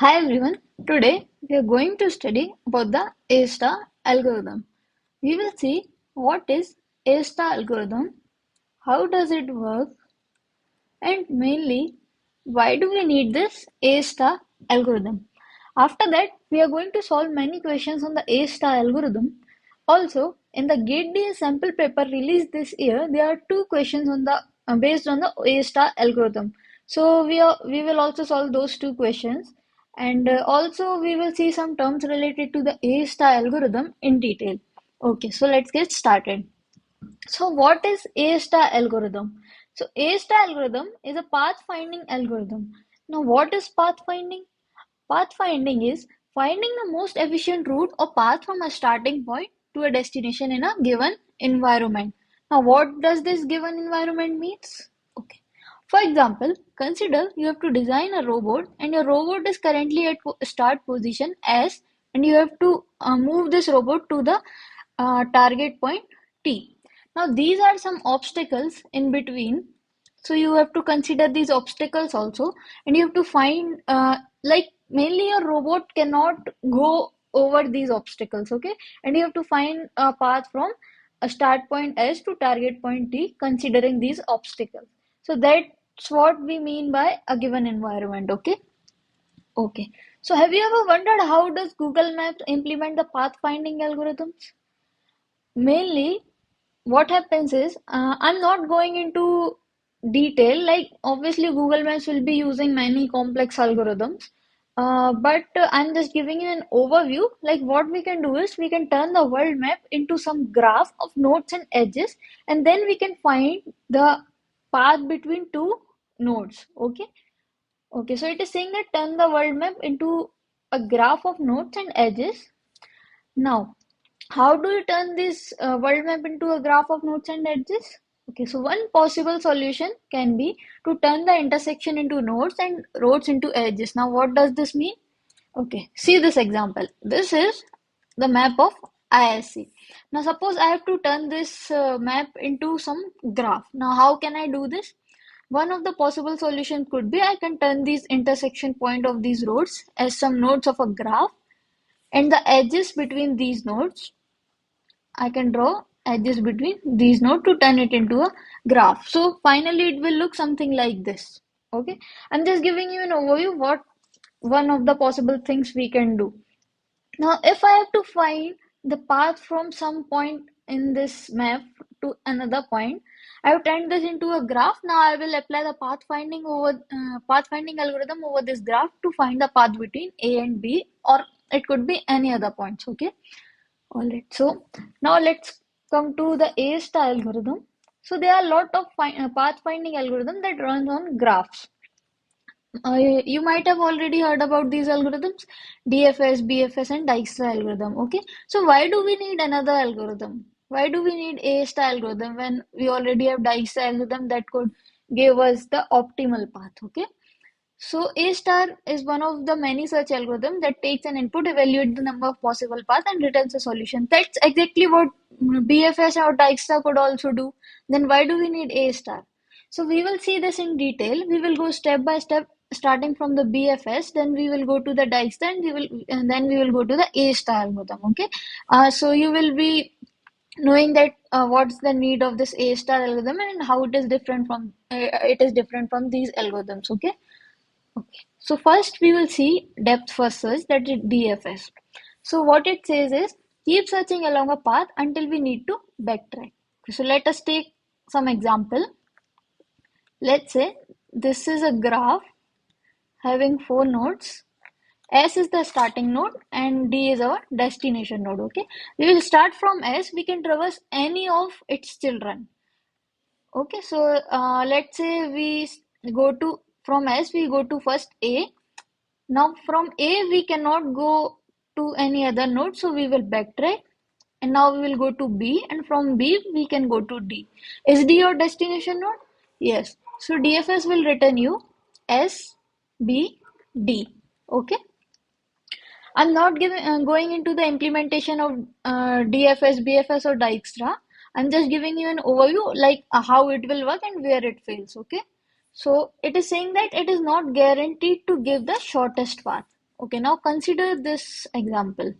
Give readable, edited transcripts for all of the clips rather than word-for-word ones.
Hi everyone, today we are going to study about the A-star algorithm. We will see what is A-star algorithm, how does it work, and mainly why do we need this A-star algorithm. After that, we are going to solve many questions on the A-star algorithm. Also, in the GATE sample paper released this year, there are two questions on the based on the A-star algorithm. So we will also solve those two questions, and also we will see some terms related to the A-star algorithm in detail. Okay, so let's get started. So what is A-star algorithm? So A-star algorithm is a path-finding algorithm. Now what is pathfinding? Pathfinding is finding the most efficient route or path from a starting point to a destination in a given environment. Now what does this given environment means? Okay. For example, consider you have to design a robot and your robot is currently at start position S and you have to move this robot to the target point T. Now these are some obstacles in between, so you have to consider these obstacles also, and you have to find like mainly a robot cannot go over these obstacles, okay? And you have to find a path from a start point S to target point T considering these obstacles. So that's what we mean by a given environment, okay? Okay. So have you ever wondered how does Google Maps implement the pathfinding algorithms? Mainly, what happens is, I'm not going into detail, like obviously Google Maps will be using many complex algorithms, but I'm just giving you an overview. Like what we can do is we can turn the world map into some graph of nodes and edges, and then we can find the path between two nodes. Okay. Okay, so it is saying that turn the world map into a graph of nodes and edges. Now, how do you turn this world map into a graph of nodes and edges? Okay, so one possible solution can be to turn the intersection into nodes and roads into edges. Now, what does this mean? Okay, see this example. This is the map of ISC. Now, suppose I have to turn this map into some graph. Now, how can I do this? One of the possible solutions could be I can turn these intersection point of these roads as some nodes of a graph, and the edges between these nodes I can draw edges between these nodes to turn it into a graph. So finally it will look something like this. Okay. I'm just giving you an overview what one of the possible things we can do. Now if I have to find the path from some point in this map to another point, I have turned this into a graph. Now I will apply the pathfinding algorithm over this graph to find the path between A and B, or it could be any other points. Okay. All right, so now let's come to the A-star algorithm. So there are a lot of pathfinding algorithm that runs on graphs. You might have already heard about these algorithms, DFS, BFS, and Dijkstra algorithm. Okay, so why do we need another algorithm? Why do we need A-star algorithm when we already have Dijkstra algorithm that could give us the optimal path? Okay. So A star is one of the many such algorithms that takes an input, evaluates the number of possible paths, and returns a solution. That's exactly what BFS or Dijkstra could also do. Then why do we need A star? So we will see this in detail. We will go step by step, starting from the BFS. Then we will go to the Dijkstra, and then we will go to the A star algorithm. Okay. So you will be knowing that what's the need of this A star algorithm and how it is different from these algorithms. Okay. Okay, so first we will see depth first search, that is DFS. So what it says is keep searching along a path until we need to backtrack. Okay, so let us take some example. Let's say this is a graph having four nodes. S is the starting node and D is our destination node. Okay, we will start from S. We can traverse any of its children. Okay, so let's say we go to from S, we go to first A. Now from A we cannot go to any other node, so we will backtrack, and now we will go to B, and from B we can go to D. Is D your destination node? Yes. So DFS will return you S, B, D. Okay. I'm not going into the implementation of DFS, BFS, or Dijkstra. I'm just giving you an overview, like how it will work and where it fails. Okay. So it is saying that it is not guaranteed to give the shortest path. Okay, now consider this example.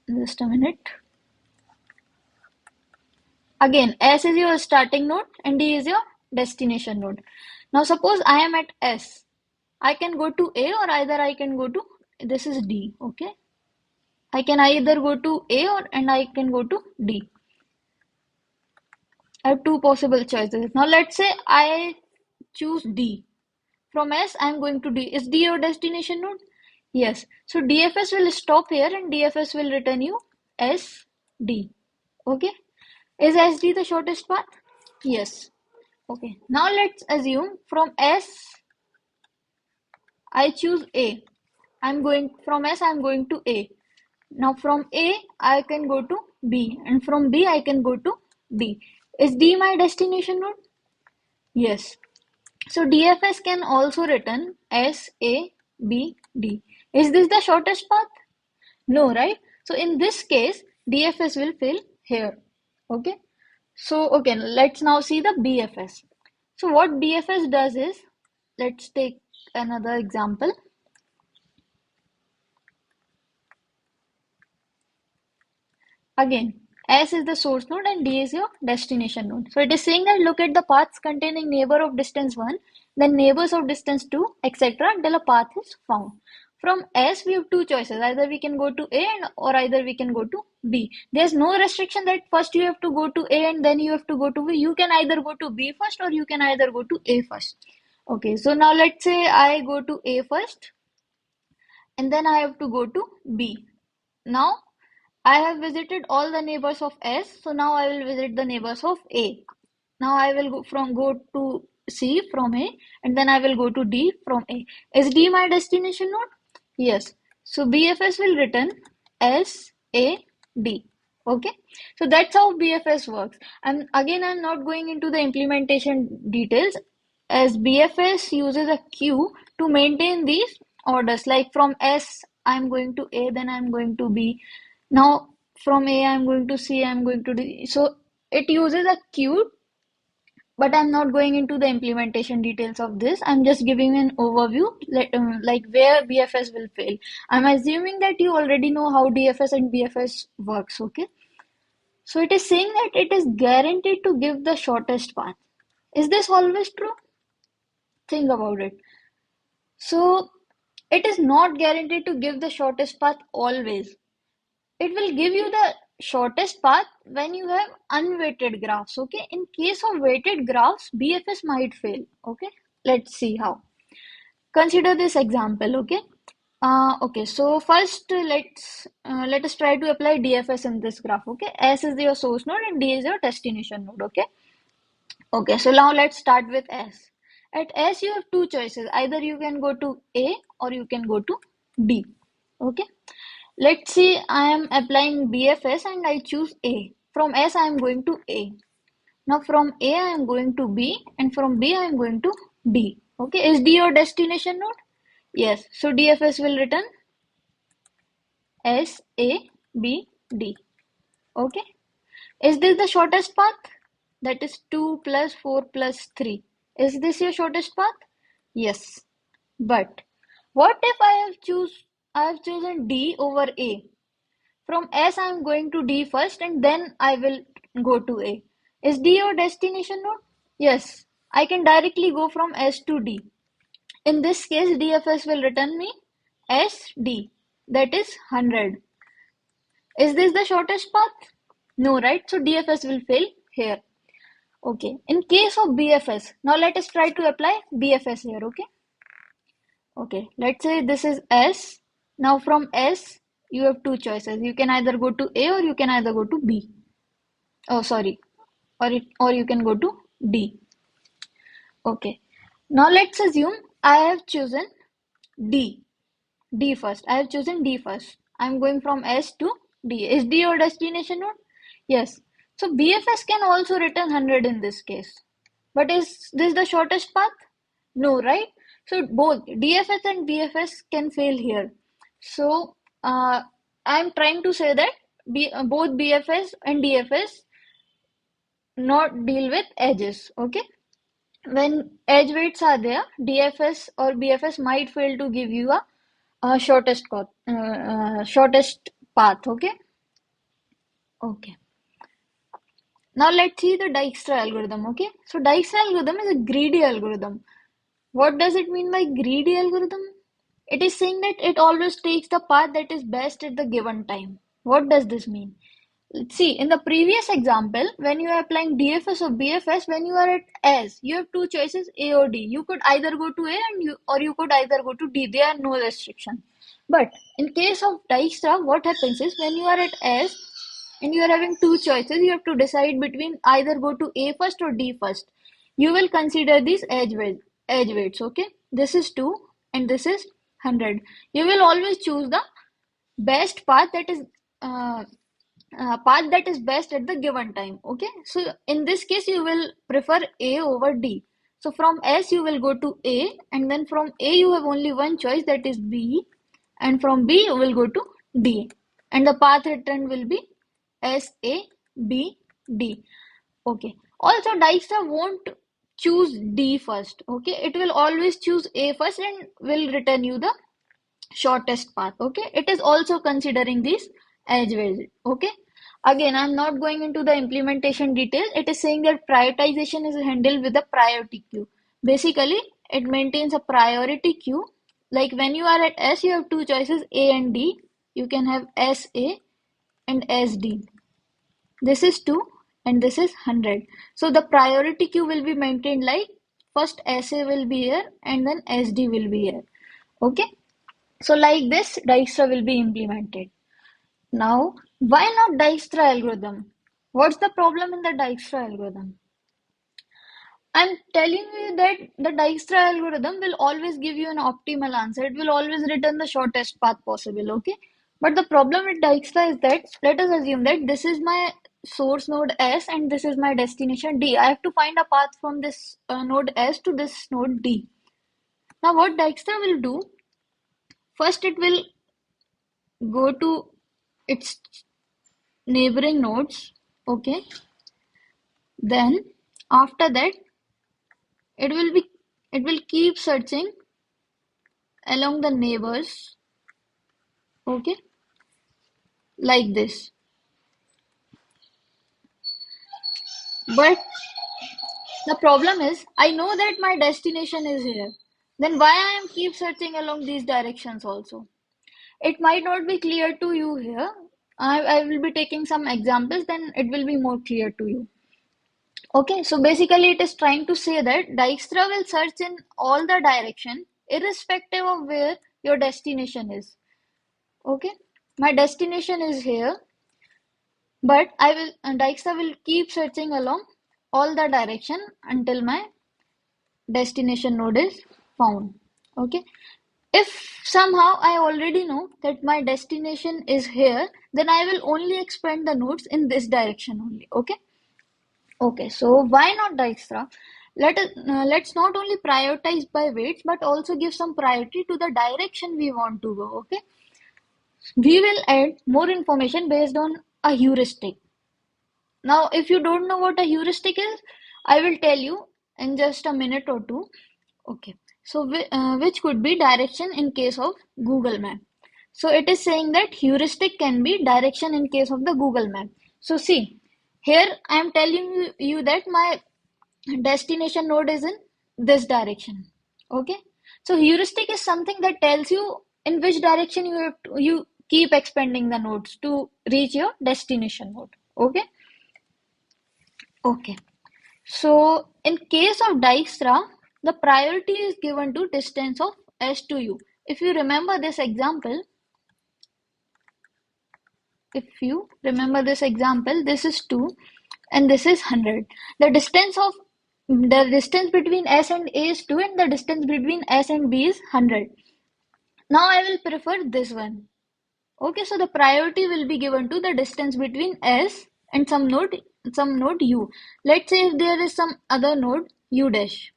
Just a minute. Again, S is your starting node and D is your destination node. Now suppose I am at S. I can go to A or either I can go to, this is D, okay? I can either go to A and I can go to D. I have two possible choices. Now let's say I choose D. From S, I'm going to D. Is D your destination node? Yes. So DFS will stop here and DFS will return you SD. Okay. Is SD the shortest path? Yes. Okay. Now let's assume from S, I choose A. I'm going from S, I'm going to A. Now from A, I can go to B. And from B, I can go to D. Is D my destination node? Yes. So DFS can also return S, A, B, D. Is this the shortest path? No, right? So in this case, DFS will fail here. Okay. So, okay, let's now see the BFS. So what BFS does is, let's take another example. Again, S is the source node and D is your destination node. So it is saying that look at the paths containing neighbor of distance 1, then neighbors of distance 2, etc. until a path is found. From S, we have two choices. Either we can go to A or either we can go to B. There's no restriction that first you have to go to A and then you have to go to B. You can either go to B first or you can either go to A first. Okay, so now let's say I go to A first and then I have to go to B. Now I have visited all the neighbors of S, so now I will visit the neighbors of A. Now I will go to C from A and then I will go to D from A. Is D my destination node? Yes. So BFS will return S, A, D. Okay. So that's how BFS works. And again, I'm not going into the implementation details as BFS uses a queue to maintain these orders. Like from S, I'm going to A, then I'm going to B. Now from A, I'm going to C, I'm going to D. So it uses a queue, but I'm not going into the implementation details of this. I'm just giving an overview, like where BFS will fail. I'm assuming that you already know how DFS and BFS works, okay? So it is saying that it is guaranteed to give the shortest path. Is this always true? Think about it. So it is not guaranteed to give the shortest path always. It will give you the shortest path when you have unweighted graphs. Okay. In case of weighted graphs, BFS might fail. Okay. Let's see how. Consider this example. Okay. Okay. So first, let us try to apply DFS in this graph. Okay. S is your source node and D is your destination node. Okay. Okay. So now let's start with S. At S, you have two choices. Either you can go to A or you can go to B. Okay. Let's see, I am applying BFS and I choose A. From S, I am going to A. Now from A, I am going to B and from B, I am going to D. Okay, is D your destination node? Yes, so DFS will return S, A, B, D. Okay, is this the shortest path? That is 2 plus 4 plus 3. Is this your shortest path? Yes, but what if I have chosen D over A? From S, I am going to D first and then I will go to A. Is D your destination node? Yes, I can directly go from S to D. In this case, DFS will return me SD, that is 100. Is this the shortest path? No, right? So DFS will fail here. Okay, in case of BFS, now let us try to apply BFS here, okay? Okay, let's say this is S. Now from S, you have two choices. You can either go to A or you can either go to B. Oh, sorry. Or you can go to D. Okay. Now let's assume I have chosen D. D first. I have chosen D first. I'm going from S to D. Is D your destination node? Yes. So BFS can also return 100 in this case. But is this the shortest path? No, right? So both DFS and BFS can fail here. So I'm trying to say that both BFS and DFS not deal with edges. Okay. When edge weights are there, DFS or BFS might fail to give you a shortest path. Okay. Okay. Now let's see the Dijkstra algorithm. Okay. So Dijkstra algorithm is a greedy algorithm. What does it mean by greedy algorithm? It is saying that it always takes the path that is best at the given time. What does this mean? Let's see, in the previous example, when you are applying DFS or BFS, when you are at S, you have two choices, A or D. You could either go to A or you could either go to D. There are no restrictions. But in case of Dijkstra, what happens is when you are at S and you are having two choices, you have to decide between either go to A first or D first. You will consider these edge weights, okay? This is 2 and this is 100. You will always choose the best uh, path that is best at the given time. Okay, so in this case you will prefer A over D. So from S you will go to A, and then from A you have only one choice, that is B, and from B you will go to D, and the path returned will be S A B D. Okay, also Dijkstra won't choose D first. Okay, it will always choose A first and will return you the shortest path. Okay, it is also considering these edge weights. Okay, again I'm not going into the implementation detail. It is saying that prioritization is handled with a priority queue. Basically it maintains a priority queue. Like when you are at S, you have two choices, A and D. You can have SA and SD. This is 2 and this is 100. So the priority queue will be maintained like first SA will be here and then SD will be here. Okay, so like this, Dijkstra will be implemented. Now, why not Dijkstra algorithm? What's the problem in the Dijkstra algorithm? I'm telling you that the Dijkstra algorithm will always give you an optimal answer. It will always return the shortest path possible, okay? But the problem with Dijkstra is that, let us assume that this is my source node S and this is my destination D. I have to find a path from this node S to this node D. Now what Dijkstra will do, first it will go to its neighboring nodes. Okay, then after that it will be it will keep searching along the neighbors. Okay, like this. But the problem is I know that my destination is here, then why I am keep searching along these directions also? It might not be clear to you here. I will be taking some examples, then it will be more clear to you. Okay, so basically it is trying to say that Dijkstra will search in all the direction irrespective of where your destination is. Okay, my destination is here, but Dijkstra will keep searching along all the direction until my destination node is found. Okay, if somehow I already know that my destination is here, then I will only expand the nodes in this direction only. Okay. Okay, so why not Dijkstra? Let's not only prioritize by weights, but also give some priority to the direction we want to go. Okay, we will add more information based on a heuristic. Now, if you don't know what a heuristic is, I will tell you in just a minute or two. Okay, so which could be direction in case of Google Map. So it is saying that heuristic can be direction in case of the Google Map. So see, here I am telling you that my destination node is in this direction. Okay, so heuristic is something that tells you in which direction you keep expanding the nodes to reach your destination node. Okay. Okay, so in case of Dijkstra, the priority is given to distance of S to U. If you remember this example, this is 2 and this is 100. The distance between S and A is 2 and the distance between S and B is 100. Now I will prefer this one. Okay, so the priority will be given to the distance between S and some node U. Let's say if there is some other node U dash.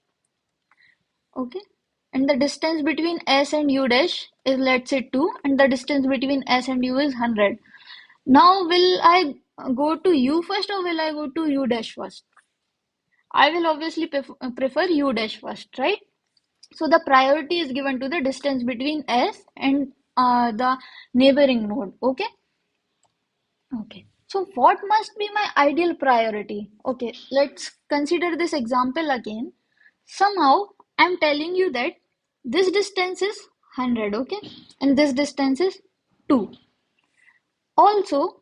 Okay, and the distance between S and U dash is, let's say, 2 and the distance between S and U is 100. Now will I go to U first or will I go to U dash first? I will obviously prefer U dash first, right? So the priority is given to the distance between S and the neighboring node. Okay. Okay. So what must be my ideal priority? Okay, let's consider this example again. Somehow I'm telling you that this distance is 100, okay? And this distance is 2. Also,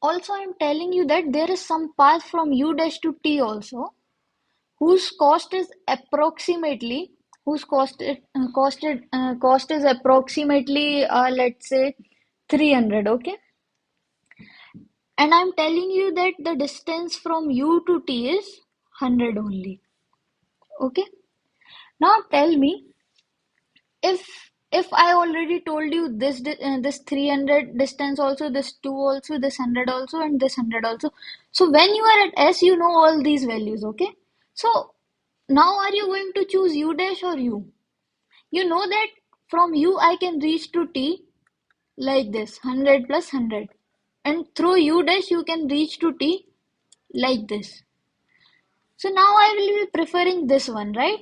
also I'm telling you that there is some path from U dash to T also whose cost is approximately cost is approximately let's say 300, okay? And I'm telling you that the distance from U to T is 100 only. Okay. Now tell me, if I already told you this 300 distance also, this 2 also, this 100 also, and this 100 also. So when you are at S, you know all these values. Okay. So now are you going to choose U dash or U? You know that from U I can reach to T like this 100 plus 100, and through U dash you can reach to T like this. So now I will be preferring this one, right?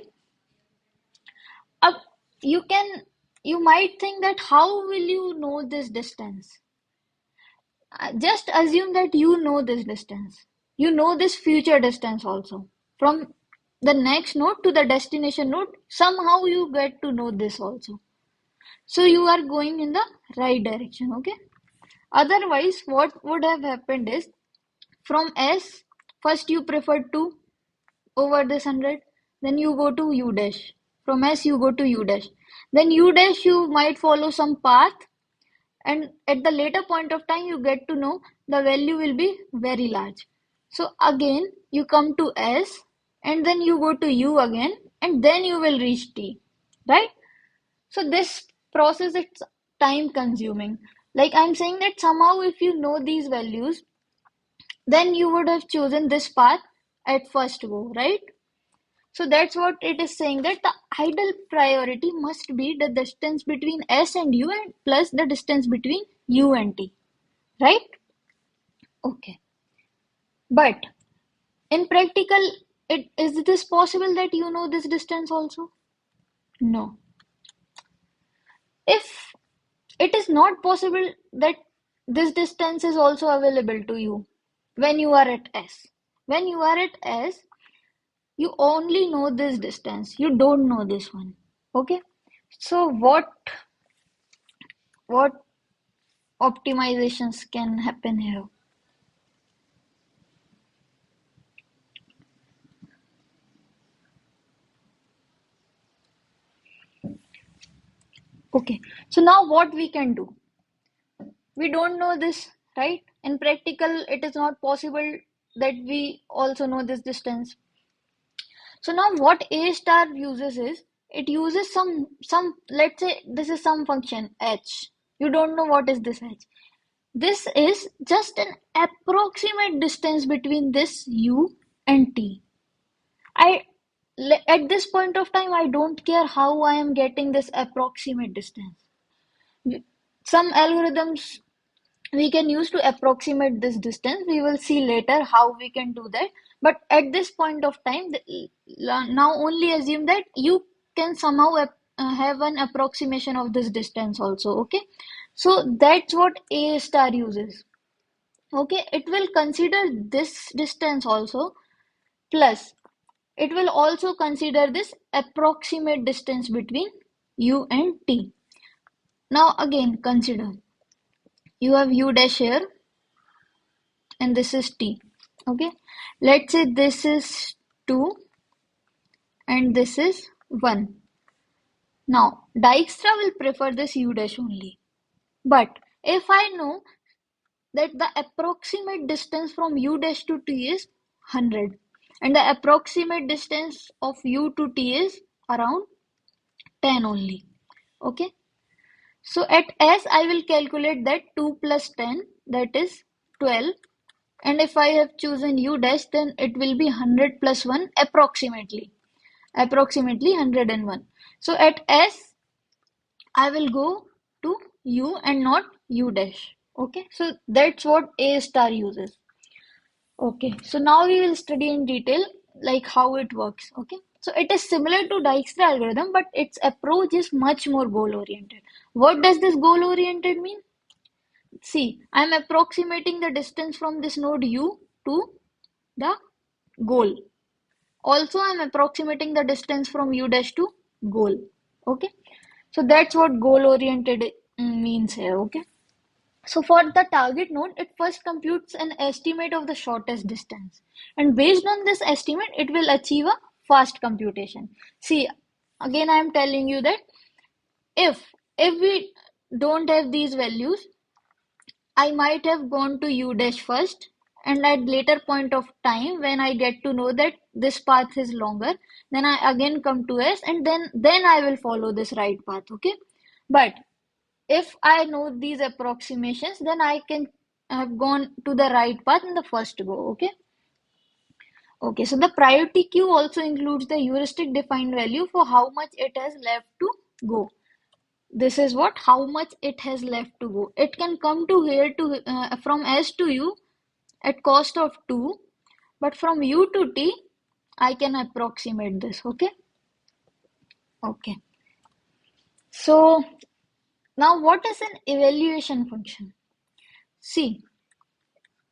Uh, you can, you might think that how will you know this distance? Just assume that you know this distance. You know this future distance also. From the next node to the destination node, somehow you get to know this also. So you are going in the right direction, okay? Otherwise, what would have happened is from S, first you preferred to over this 100, then you go to U dash. From S you go to U dash. Then U dash you might follow some path, and at the later point of time you get to know the value will be very large. So again you come to S, and then you go to U again, and then you will reach T, right? So this process is time consuming. Like I'm saying that somehow if you know these values, then you would have chosen this path at first go, right? So that's what it is saying, that the ideal priority must be the distance between S and U and plus the distance between U and T, right? Okay. But in practical, is this possible that you know this distance also? No. If it is not possible that this distance is also available to you when you are at S. When you are at S, you only know this distance. You don't know this one. Okay. So what optimizations can happen here? Okay, so now what we can do? We don't know this, right? In practical, it is not possible that we also know this distance. So now what A star uses is, it uses some, let's say this is some function H. You don't know what is this H. This is just an approximate distance between this U and T. I at this point of time I don't care how I am getting this approximate distance. Some algorithms we can use to approximate this distance. We will see later how we can do that. But at this point of time, now only assume that you can somehow have an approximation of this distance also. Okay. So that's what A star uses. Okay. It will consider this distance also, plus it will also consider this approximate distance between U and T. Now again consider, you have U dash here and this is T. Okay, let's say this is 2 and this is 1. Now Dijkstra will prefer this U dash only. But if I know that the approximate distance from U dash to T is 100 and the approximate distance of U to T is around 10 only. Okay, so at S I will calculate that 2 plus 10, that is 12. And if I have chosen U dash, then it will be 100 plus 1 approximately 101. So at S, I will go to U and not U dash. Okay, so that's what A star uses. Okay, so now we will study in detail like how it works. Okay, so it is similar to Dijkstra algorithm, but its approach is much more goal oriented. What does this goal oriented mean? See, I am approximating the distance from this node U to the goal. Also, I am approximating the distance from U dash to goal. Okay, so that's what goal oriented means here. Okay. So for the target node, it first computes an estimate of the shortest distance. And based on this estimate, it will achieve a fast computation. See, again, I am telling you that if we don't have these values, I might have gone to U dash first, and at later point of time when I get to know that this path is longer, then I again come to S, and then I will follow this right path. Okay, but if I know these approximations, then I can have gone to the right path in the first go. Okay. Okay. So the priority queue also includes the heuristic defined value for how much it has left to go. This is what how much it has left to go. It can come to here to from S to U at cost of 2, but from U to T, I can approximate this. Okay. Okay. So now what is an evaluation function? See,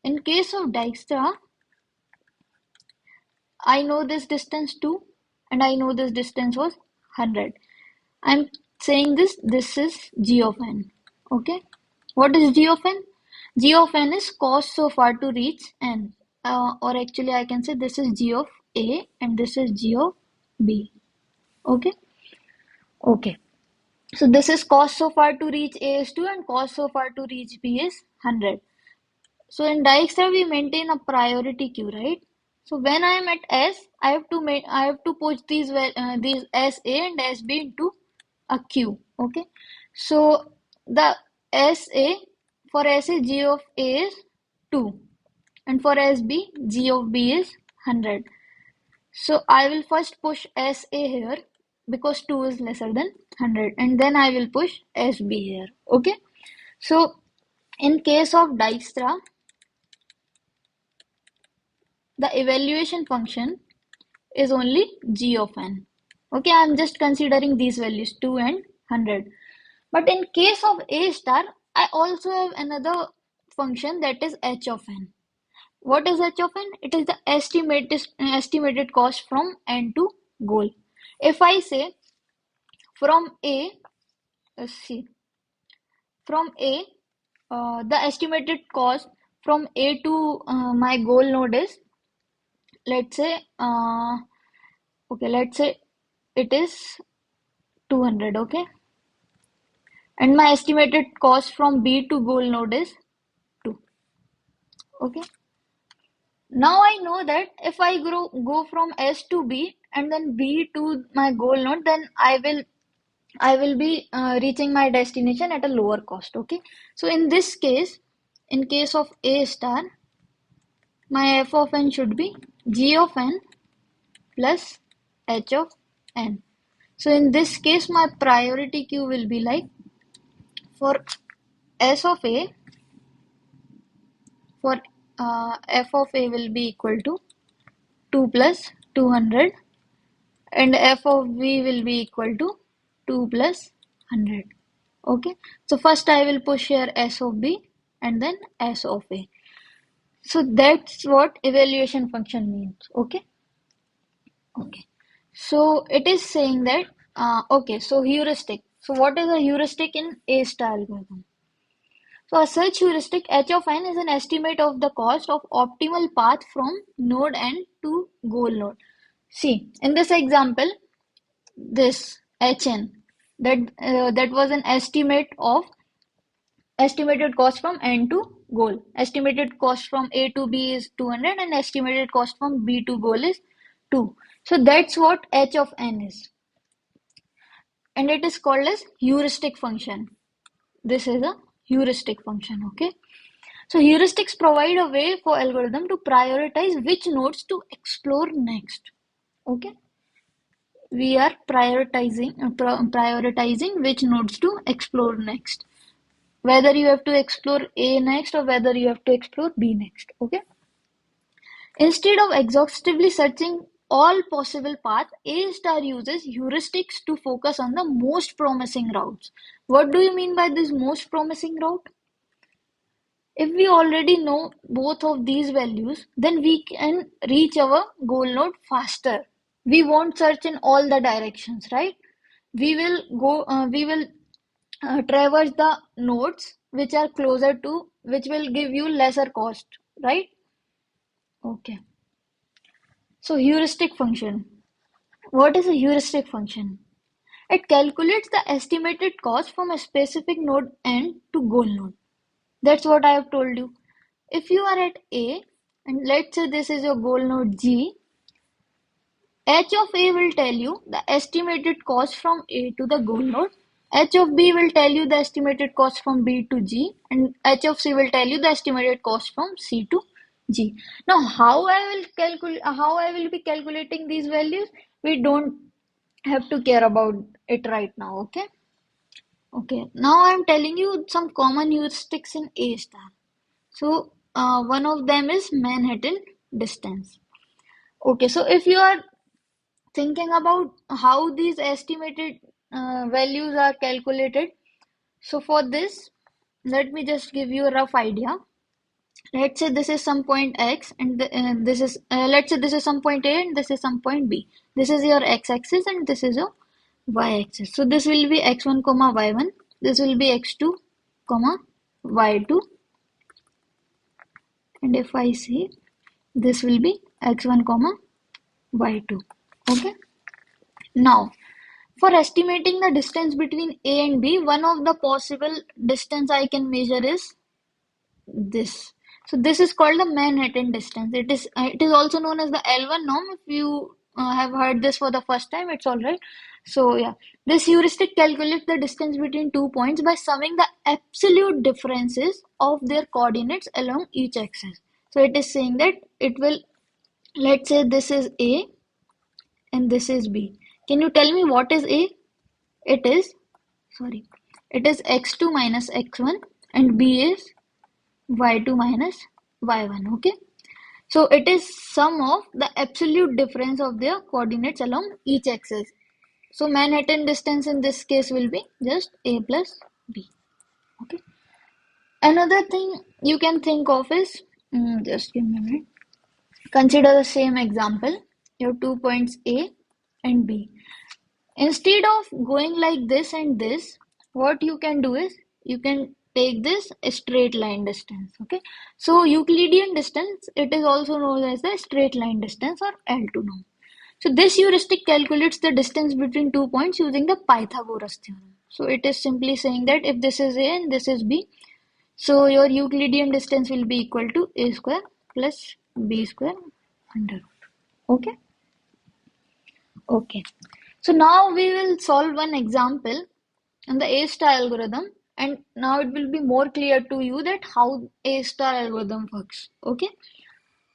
in case of Dijkstra, I know this distance 2 and I know this distance was 100. I'm saying this is g of n. Okay. What is g of n? G of n is cost so far to reach n. Or actually I can say this is g of a and this is g of b. Okay. Okay. So this is cost so far to reach a is 2 and cost so far to reach b is 100. So in Dijkstra we maintain a priority queue, right? So when I am at S, I have to push these S A and S B into a queue. Okay. So the S A for S A G of A is 2 and for S B G of B is 100. So I will first push S A here because 2 is lesser than 100 and then I will push S B here. Okay. So in case of Dijkstra, the evaluation function is only g of n. Okay, I am just considering these values 2 and 100. But in case of A star, I also have another function that is h of n. What is h of n? It is the estimated cost from n to goal. If I say from A, let's see, from A, the estimated cost from A to my goal node is, let's say, okay, let's say it is 200. Okay, and my estimated cost from B to goal node is 2. Okay, now I know that if I go from S to B and then B to my goal node, then I will be reaching my destination at a lower cost. Okay, so in this case, in case of A star, my f of n should be g of n plus h of n. So in this case, my priority queue will be like, for S of A, for f of A will be equal to 2 plus 200 and f of B will be equal to 2 plus 100. Okay, so first I will push here S of B and then S of A. So that's what evaluation function means. Okay. Okay, so it is saying that okay, so heuristic. So what is a heuristic in A star algorithm? So a search heuristic h of n is an estimate of the cost of optimal path from node n to goal node. See, in this example, this hn, that was an estimate of estimated cost from n to goal. Estimated cost from A to B is 200 and estimated cost from B to goal is 2. So that's what h of n is. And it is called as heuristic function. This is a heuristic function. Okay. So heuristics provide a way for algorithm to prioritize which nodes to explore next. Okay. We are prioritizing which nodes to explore next. Whether you have to explore A next or whether you have to explore B next. Okay. Instead of exhaustively searching all possible paths, A star uses heuristics to focus on the most promising routes. What do you mean by this most promising route? If we already know both of these values, then we can reach our goal node faster. We won't search in all the directions, right? We will traverse the nodes which are closer to, which will give you lesser cost, right? Okay. So heuristic function. What is a heuristic function? It calculates the estimated cost from a specific node N to goal node. That's what I have told you. If you are at A, and let's say this is your goal node G, h of A will tell you the estimated cost from A to the goal node. H of B will tell you the estimated cost from B to G, and H of C will tell you the estimated cost from C to G. Now, how I will be calculating these values? We don't have to care about it right now, okay? Okay, now I'm telling you some common heuristics in A star. So, one of them is Manhattan distance. Okay, so if you are thinking about how these estimated values are calculated, so for this, let me just give you a rough idea. Let's say this is some point x, and this is let's say this is some point a, and this is some point b. This is your x-axis, and this is your y-axis. So this will be x1 comma y1. This will be x2 comma y2, and if I say this will be x1 comma y2. Okay. Now, for estimating the distance between A and B, one of the possible distance I can measure is this. So this is called the Manhattan distance. It is also known as the L1 norm. If you have heard this for the first time, it's all right. So yeah, this heuristic calculates the distance between 2 points by summing the absolute differences of their coordinates along each axis. So it is saying that it will, let's say this is A and this is B. Can you tell me what is A? It is, sorry, it is x2 minus x1, and B is y2 minus y1. Okay, so it is sum of the absolute difference of their coordinates along each axis. So Manhattan distance in this case will be just A plus B. Okay, another thing you can think of is, just give me a minute. Consider the same example. You have 2 points A and B. Instead of going like this and this, what you can do is you can take this a straight line distance. Okay, so Euclidean distance, it is also known as the straight line distance or L2 norm. So this heuristic calculates the distance between 2 points using the Pythagoras theorem. So it is simply saying that if this is A and this is B, so your Euclidean distance will be equal to A square plus B square under root. Okay. Okay. So now we will solve one example on the A star algorithm, and now it will be more clear to you that how A star algorithm works. Okay.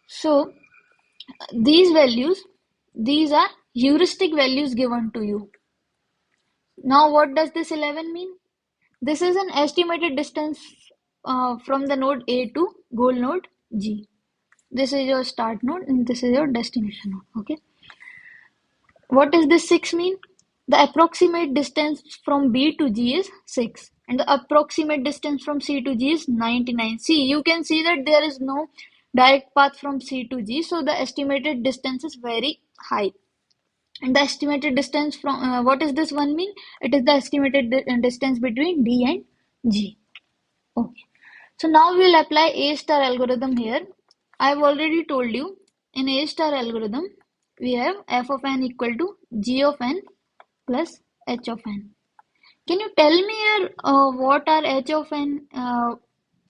So these values, these are heuristic values given to you. Now what does this 11 mean? This is an estimated distance from the node A to goal node G. This is your start node and this is your destination node. Okay. What does this 6 mean? The approximate distance from B to G is 6, and the approximate distance from C to G is 99. See, you can see that there is no direct path from C to G, so the estimated distance is very high. And the estimated distance from, what does this one mean? It is the estimated distance between D and G. Okay. So now we will apply A star algorithm here. I have already told you in A star algorithm we have f of n equal to g of n plus h of n. Can you tell me here what are h of n?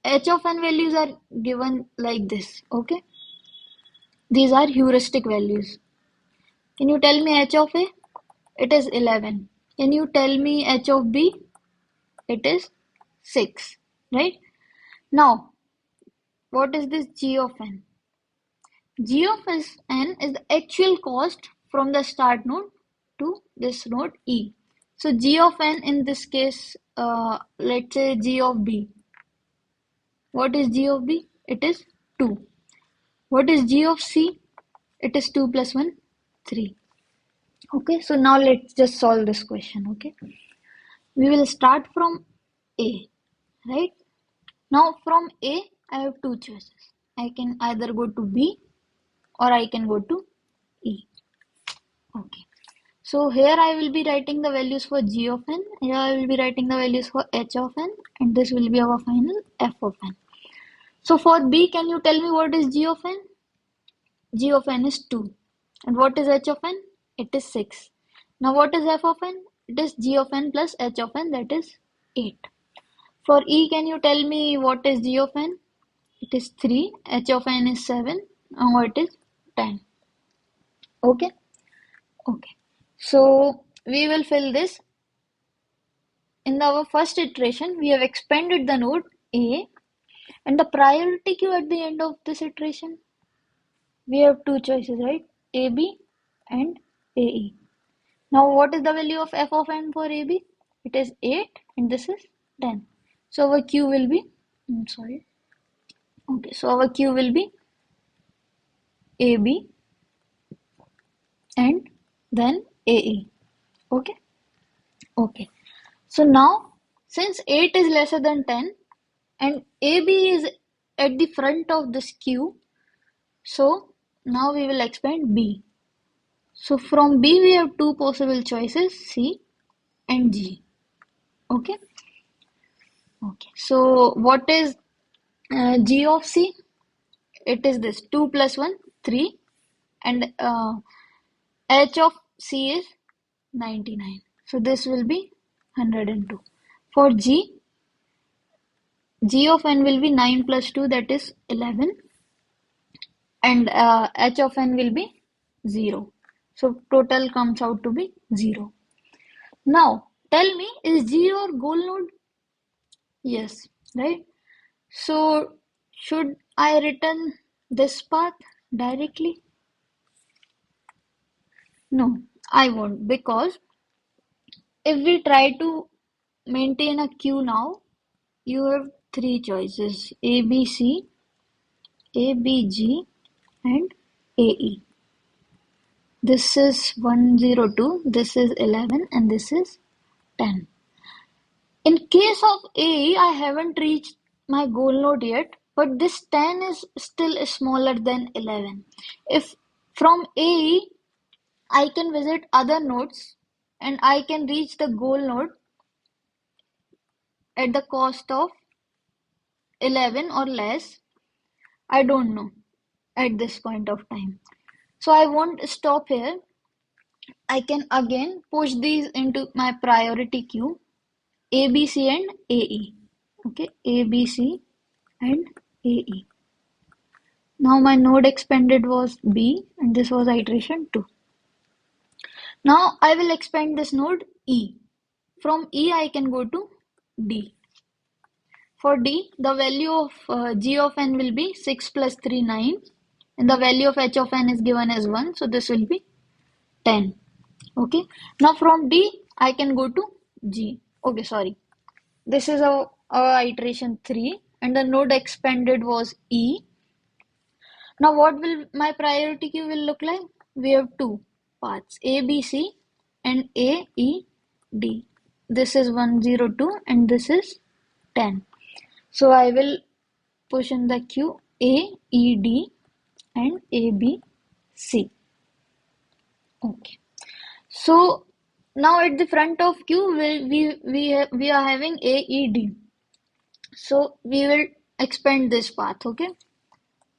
H of n values are given like this. Okay, these are heuristic values. Can you tell me h of a? It is 11. Can you tell me h of b? It is 6. Right? Now, what is this g of n? G of n is the actual cost from the start node to this node E. So G of n in this case, let's say G of B. What is G of B? It is 2. What is G of C? It is 2 plus 1, 3. Okay, so now let's just solve this question. Okay, we will start from A, right? Now from A, I have two choices. I can either go to B or I can go to E. Okay, so here I will be writing the values for G of n, here I will be writing the values for H of n, and this will be our final F of n. So for B, can you tell me what is G of n? G of n is 2. And what is H of n? It is 6. Now what is F of n? It is G of n plus H of n, that is 8. For E, can you tell me what is G of n? It is 3. H of n is 7. Now it is 10. Okay? Okay. So we will fill this. In our first iteration, we have expanded the node A, and the priority queue at the end of this iteration, we have two choices, right? AB and AE. Now what is the value of F of n for AB? It is 8 and this is 10. So our Q will be, sorry. Okay, so our Q will be AB and then AE. Okay? Okay. So now, since 8 is lesser than 10 and AB is at the front of this Q, so now we will expand B. So from B we have two possible choices, C and G. Okay? Okay. So what is G of C? It is this 2 plus 1, 3, and H of C is 99. So this will be 102. For G, G of n will be 9 plus 2, that is 11, and H of n will be 0. So total comes out to be 0. Now tell me, is G your goal node? Yes, right? So should I return this path directly? No, I won't, because if we try to maintain a queue now, you have three choices: ABC, ABG, and AE. This is 102, this is 11, and this is 10. In case of AE, I haven't reached my goal node yet, but this 10 is still smaller than 11. If from AE, I can visit other nodes and I can reach the goal node at the cost of 11 or less, I don't know at this point of time. So I won't stop here. I can again push these into my priority queue, ABC and AE. Okay, ABC and AE. Now my node expanded was B and this was iteration 2. Now I will expand this node E. From E I can go to D. For D, the value of G of n will be 6 plus 3, 9. And the value of H of n is given as 1. So this will be 10. Okay. Now from D, I can go to G. Okay, sorry. This is our iteration 3. And the node expanded was E. Now what will my priority queue will look like? We have two paths, A, B, C and A, E, D. This is 102 and this is 10. So I will push in the queue A, E, D and A, B, C. Okay. So now at the front of queue we are having A, E, D. So we will expand this path, okay?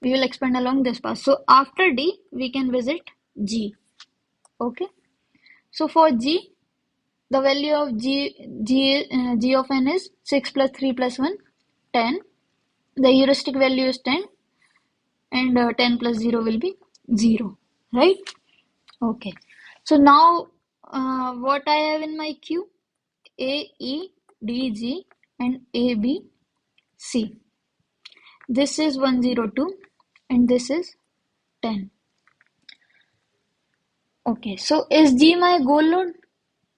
We will expand along this path. So after D, we can visit G. Okay. So for G, the value of G of n is 6 plus 3 plus 1, 10. The heuristic value is 10 and 10 plus 0 will be 0, right? Okay. So now what I have in my queue? A, E, D, G and A, B, C. This is 102 and this is 10. Okay, so is G my goal node?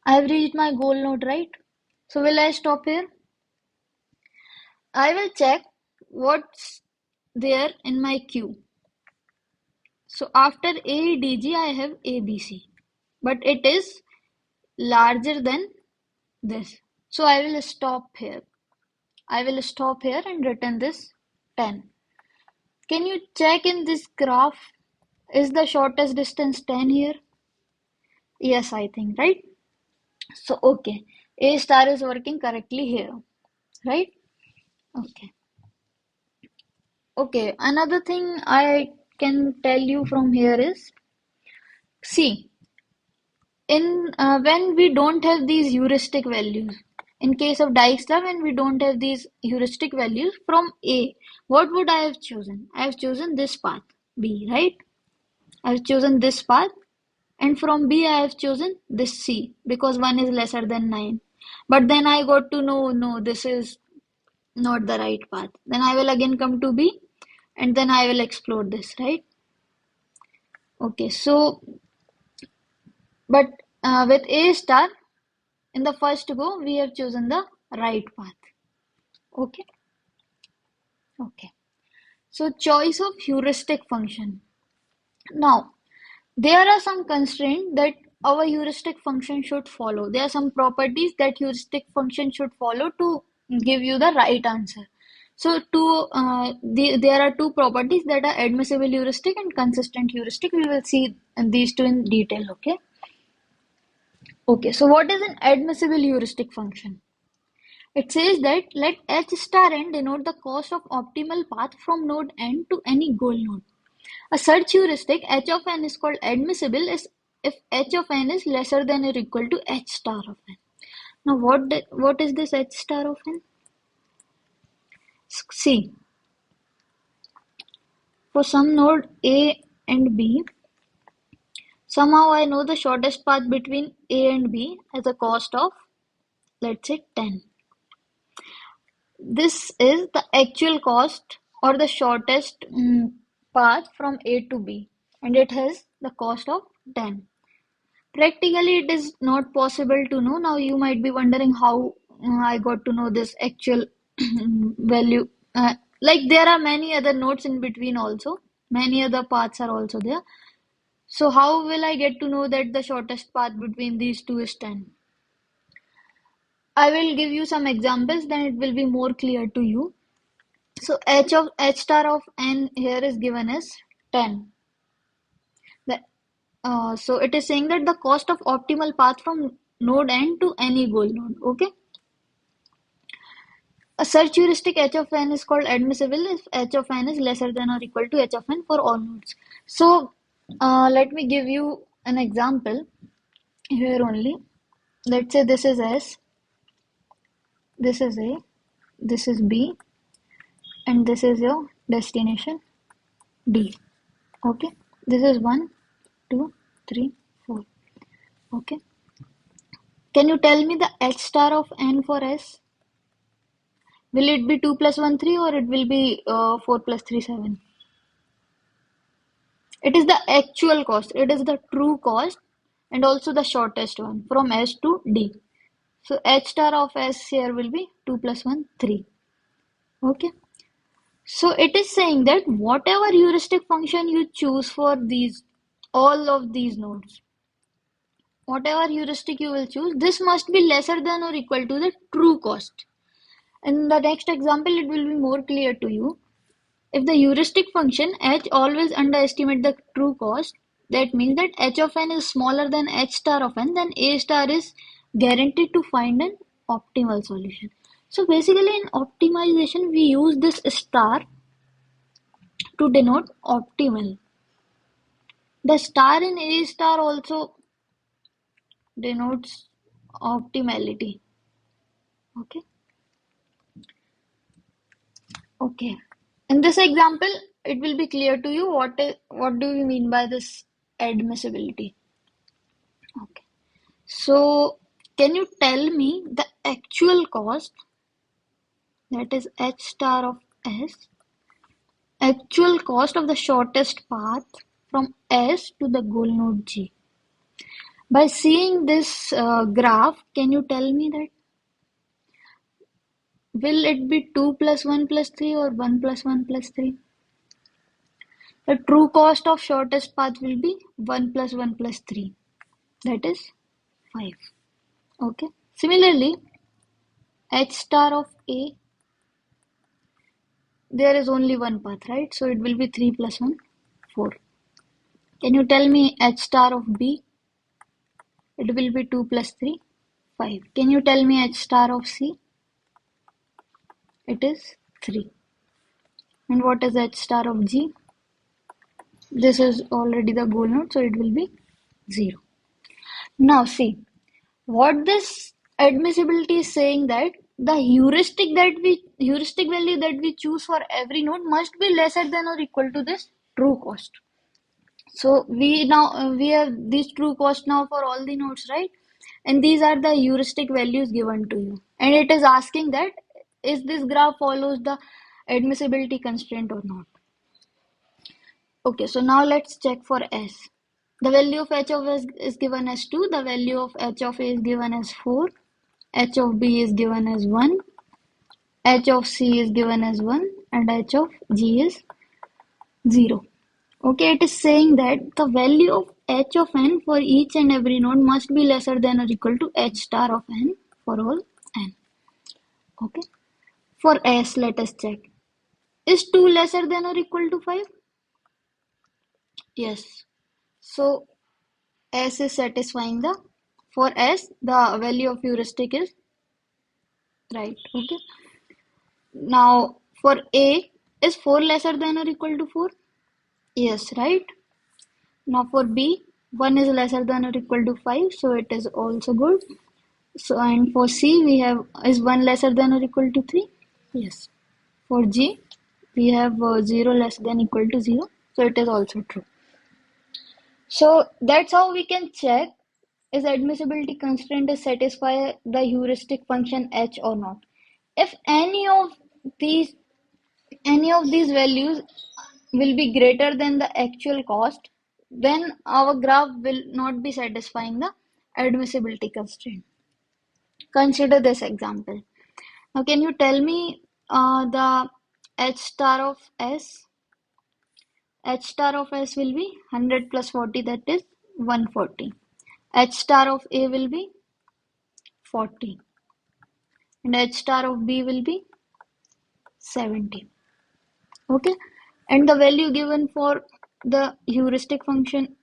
I have reached my goal node, right? So will I stop here? I will check what's there in my queue. So after ADG, I have ABC, but it is larger than this. So I will stop here. I will stop here and return this 10. Can you check in this graph? Is the shortest distance 10 here? Yes, I think, right? So, okay. A star is working correctly here, right? Okay. Okay. Another thing I can tell you from here is, see, in when we don't have these heuristic values, in case of Dijkstra, when we don't have these heuristic values from A, what would I have chosen? I have chosen this path, B, right? I have chosen this path, and from B I have chosen this C because 1 is lesser than 9. But then I got to know, no, this is not the right path. Then I will again come to B and then I will explore this, right? Okay, so, but with A star, in the first go, we have chosen the right path. Okay, okay. So, choice of heuristic function. Now, there are some constraints that our heuristic function should follow. There are some properties that heuristic function should follow to give you the right answer. So, there are two properties that are admissible heuristic and consistent heuristic. We will see these two in detail. Okay. Okay. So, what is an admissible heuristic function? It says that let h star n denote the cost of optimal path from node n to any goal node. A search heuristic h of n is called admissible if h of n is lesser than or equal to h star of n. Now what is this h star of n? See, for some node A and B, somehow I know the shortest path between A and B as a cost of, let's say, 10. This is the actual cost or the shortest path from A to B, and it has the cost of 10. Practically, it is not possible to know. Now, you might be wondering how I got to know this actual value. Like there are many other nodes in between also. Many other paths are also there. So how will I get to know that the shortest path between these two is 10? I will give you some examples, then it will be more clear to you. So h star of n here is given as 10. The so it is saying that the cost of optimal path from node n to any goal node. Okay. A search heuristic h of n is called admissible if h of n is lesser than or equal to h of n for all nodes. So let me give you an example here only. Let's say this is S, this is A, this is B, and this is your destination D. Okay. This is 1, 2, 3, 4. Okay. Can you tell me the h star of n for S? Will it be 2 plus 1, 3 or it will be 4 plus 3, 7? It is the actual cost. It is the true cost and also the shortest one from S to D. So h star of S here will be 2 plus 1, 3. Okay. So it is saying that whatever heuristic function you choose for all of these nodes, whatever heuristic you will choose, this must be lesser than or equal to the true cost. In the next example, it will be more clear to you. If the heuristic function h always underestimate the true cost, that means that h of n is smaller than h star of n, then A star is guaranteed to find an optimal solution. So basically in optimization, we use this star to denote optimal. The star in A star also denotes optimality. Okay. Okay. In this example, it will be clear to you what do we mean by this admissibility. Okay. So, can you tell me the actual cost, that is h star of S, actual cost of the shortest path from S to the goal node G? By seeing this graph, can you tell me that will it be 2 plus 1 plus 3 or 1 plus 1 plus 3? The true cost of shortest path will be 1 plus 1 plus 3. That is 5. Okay. Similarly, h star of A, there is only one path, right? So it will be 3 plus 1, 4. Can you tell me h star of B? It will be 2 plus 3, 5. Can you tell me h star of C? It is 3. And what is h star of G? This is already the goal node, so it will be 0. Now see, what this admissibility is saying that the heuristic value that we choose for every node must be lesser than or equal to this true cost. So we have this true cost now for all the nodes, right? And these are the heuristic values given to you. And it is asking that is this graph follows the admissibility constraint or not. Okay, so now let's check for S. The value of h of S is given as 2, the value of h of A is given as 4, h of B is given as 1, h of C is given as 1, and h of G is 0. Okay, it is saying that the value of h of n for each and every node must be lesser than or equal to h star of n for all n. Okay, for S, let us check. Is 2 lesser than or equal to 5? Yes. So S is satisfying for S, the value of heuristic is right. Okay. Now for A, is 4 lesser than or equal to 4? Yes, right. Now for B, 1 is lesser than or equal to 5, so it is also good. So and for C, we have is 1 lesser than or equal to 3? Yes. For G, we have 0 less than equal to 0, so it is also true. So that's how we can check is admissibility constraint is satisfy the heuristic function h or not. If these any of these values will be greater than the actual cost, then our graph will not be satisfying the admissibility constraint. Consider this example. Now, can you tell me the h star of S? H star of S will be 100 plus 40, that is 140. H star of A will be 40. And H star of B will be 70. Okay. And the value given for the heuristic function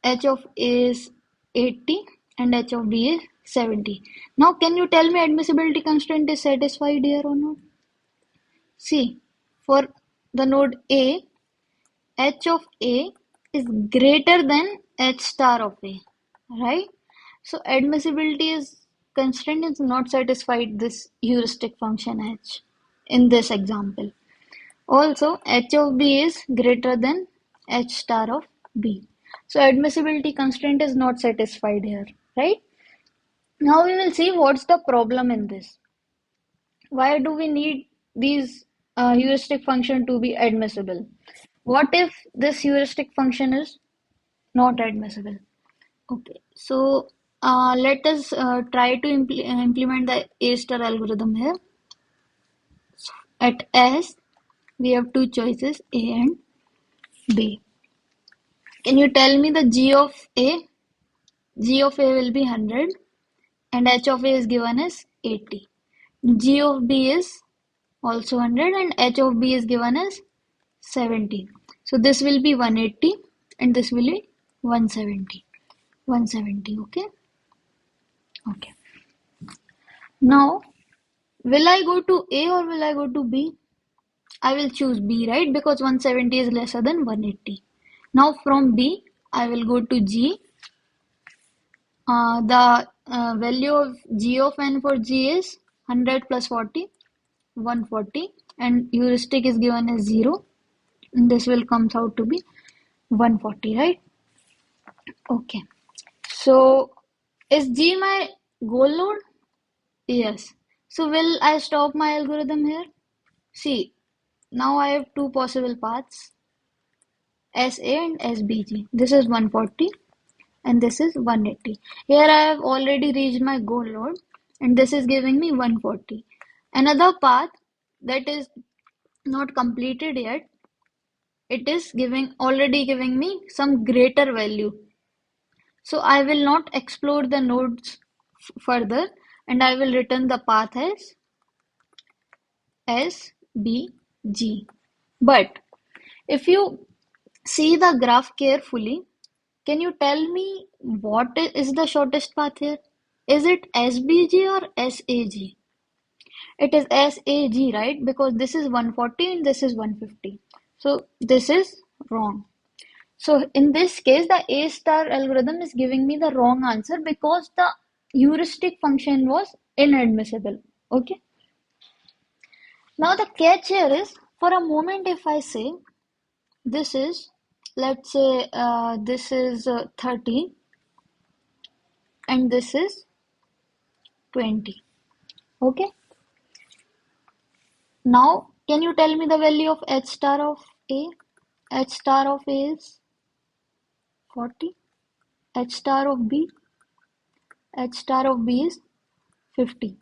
h of A is 80 and h of B is 70. Now, can you tell me admissibility constraint is satisfied here or not? See, for the node A, h of A is greater than h star of A, right? So admissibility is constraint is not satisfied this heuristic function h in this example. Also, h of B is greater than h star of B. So admissibility constraint is not satisfied here, right? Now we will see what's the problem in this. Why do we need these heuristic function to be admissible? What if this heuristic function is not admissible? Okay, so let us try to implement the A star algorithm here. At S, we have two choices, A and B. Can you tell me the G of A? G of A will be 100 and H of A is given as 80. G of B is also 100 and H of B is given as 70. So this will be 180 and this will be 170. 170, okay? Okay. Now, will I go to A or will I go to B? I will choose B, right? Because 170 is lesser than 180. Now from B, I will go to G. The value of G of n for G is 100 plus 40, 140. And heuristic is given as 0. And this will comes out to be 140, right? Okay. So, is G my goal node? Yes. So will I stop my algorithm here? See, now I have two possible paths, SA and SBG. This is 140 and this is 180. Here I have already reached my goal node and this is giving me 140. Another path that is not completed yet it is already giving me some greater value. So I will not explore the nodes further, and I will return the path as SBG. But if you see the graph carefully, can you tell me what is the shortest path here? Is it SBG or SAG? It is SAG, right? Because this is 140 and this is 150. So this is wrong. So in this case, the A star algorithm is giving me the wrong answer because the heuristic function was inadmissible. Okay. Now the catch here is, for a moment, if I say this is, let's say this is 30 and this is 20. Okay. Now, can you tell me the value of H star of A? H star of A is 40. H star of B? H star of B is 50.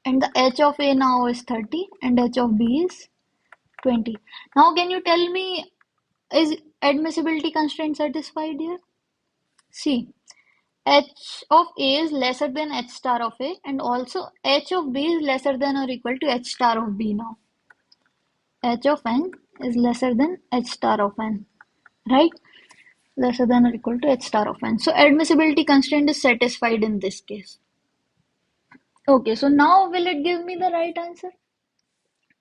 And the H of A now is 30 and H of B is 20. Now, can you tell me, is admissibility constraint satisfied here? See, H of A is lesser than H star of A, and also H of B is lesser than or equal to H star of B now. H of N is lesser than H star of N, right? Lesser than or equal to H star of N. So admissibility constraint is satisfied in this case. Okay, so now will it give me the right answer?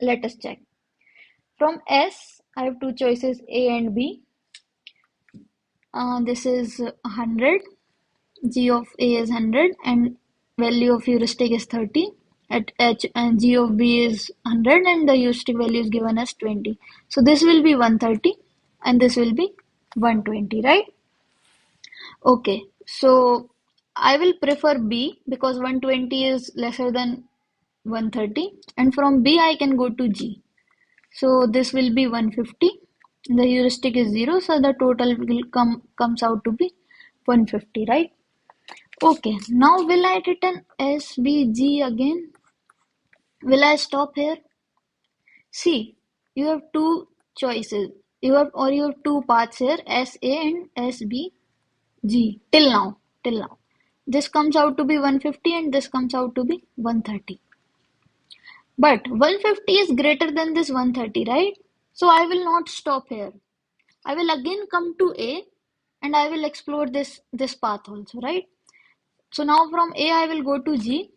Let us check. From S, I have two choices, A and B. This is 100. G of A is 100 and value of heuristic is 30. At H and G of B is 100 and the heuristic value is given as 20. So this will be 130 and this will be 120, right? Okay, so I will prefer B because 120 is lesser than 130, and from B I can go to G. So this will be 150. The heuristic is 0, so the total will comes out to be 150, right? Okay, now will I return SBG again? Will I stop here? See, you have two choices. You have two paths here, SA and SBG till now. This comes out to be 150 and this comes out to be 130. But 150 is greater than this 130, right? So I will not stop here. I will again come to A and I will explore this path also, right? So now from A I will go to G,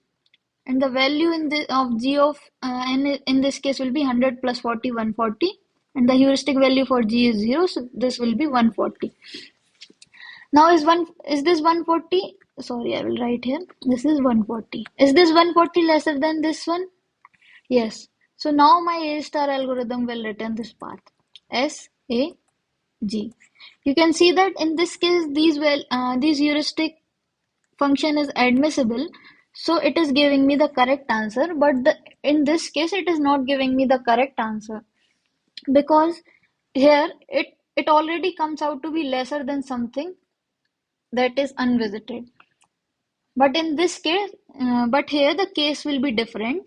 and the value of G of n in this case will be 100 plus 40, 140, and the heuristic value for G is 0, so this will be 140. Now is this 140? Sorry, I will write here. This is 140. Is this 140 lesser than this one? Yes. So now my A star algorithm will return this path. S A G. You can see that in this case these heuristic function is admissible, so it is giving me the correct answer, but in this case it is not giving me the correct answer because here it already comes out to be lesser than something that is unvisited. But in this case, but here the case will be different.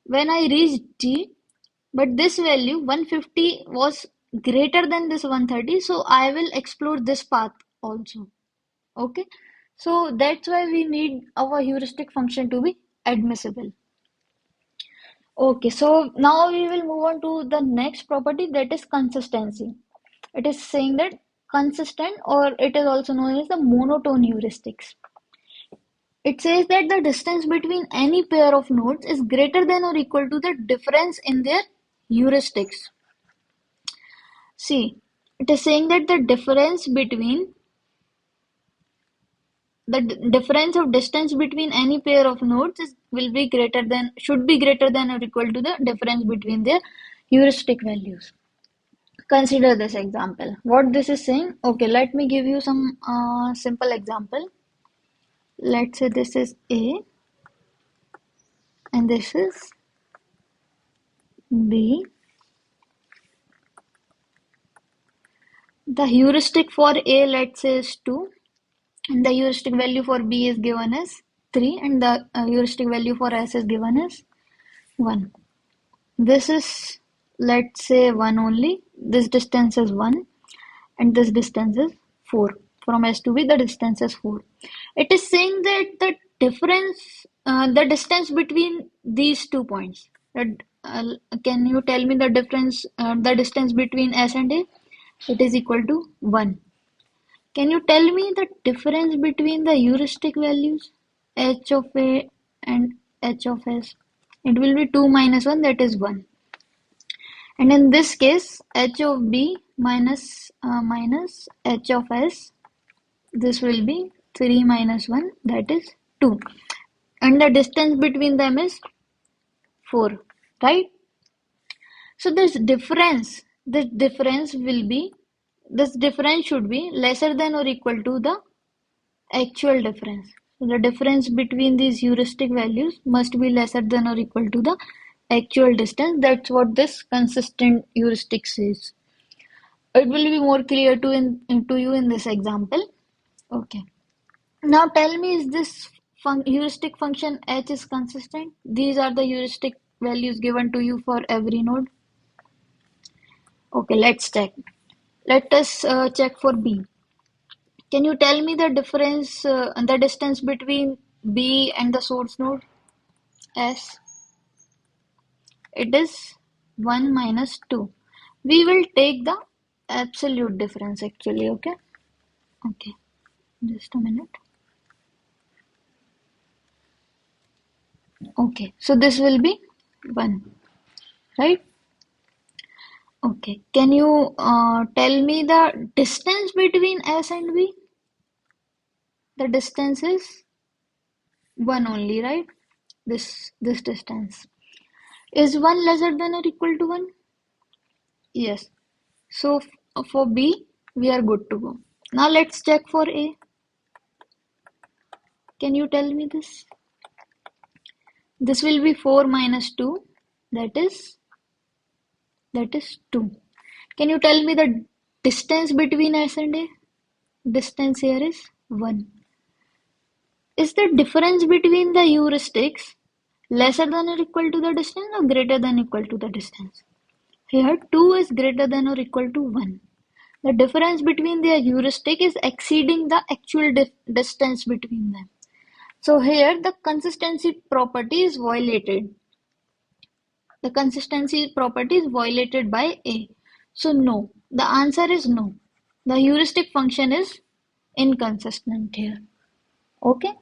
When I reach G, but this value 150 was greater than this 130, so I will explore this path also. Okay, so that's why we need our heuristic function to be admissible. Okay, so now we will move on to the next property, that is consistency. It is saying that consistent, or it is also known as the monotone heuristics. It says that the distance between any pair of nodes is greater than or equal to the difference in their heuristics. See, it is saying that the difference of distance between any pair of nodes should be greater than or equal to the difference between their heuristic values. Consider this example. What this is saying, okay, let me give you some simple example. Let's say this is A and this is B. The heuristic for A, let's say, is 2, and the heuristic value for B is given as 3, and the heuristic value for S is given as 1. This is, let's say, 1 only. This distance is 1 and this distance is 4. From S to B, the distance is 4. It is saying that the distance between these 2 points. Can you tell me the distance between S and A? It is equal to 1. Can you tell me the difference between the heuristic values h of A and h of S? It will be 2 minus 1, that is 1. And in this case, h of B minus h of S, this will be 3 minus 1, that is 2. And the distance between them is 4, right? So this difference should be lesser than or equal to the actual difference. So the difference between these heuristic values must be lesser than or equal to the actual distance. That's what this consistent heuristic says. It will be more clear to you in this example. Okay. Now tell me, is this heuristic function h is consistent? These are the heuristic values given to you for every node. Okay, let's check. Let us check for B. Can you tell me the distance between B and the source node? S. It is 1 minus 2. We will take the absolute difference actually, okay? Okay, just a minute. Okay, so this will be 1, right? Okay, can you tell me the distance between S and B? The distance is 1 only, right? This distance. Is 1 lesser than or equal to 1? Yes. So for B, we are good to go. Now let's check for A. Can you tell me this? This will be 4 minus 2, that is 2. Can you tell me the distance between S and A? Distance here is 1. Is the difference between the heuristics lesser than or equal to the distance or greater than or equal to the distance? Here 2 is greater than or equal to 1. The difference between their heuristic is exceeding the actual distance between them. So here the consistency property is violated. The consistency property is violated by A. So no, the answer is no. The heuristic function is inconsistent here. Okay?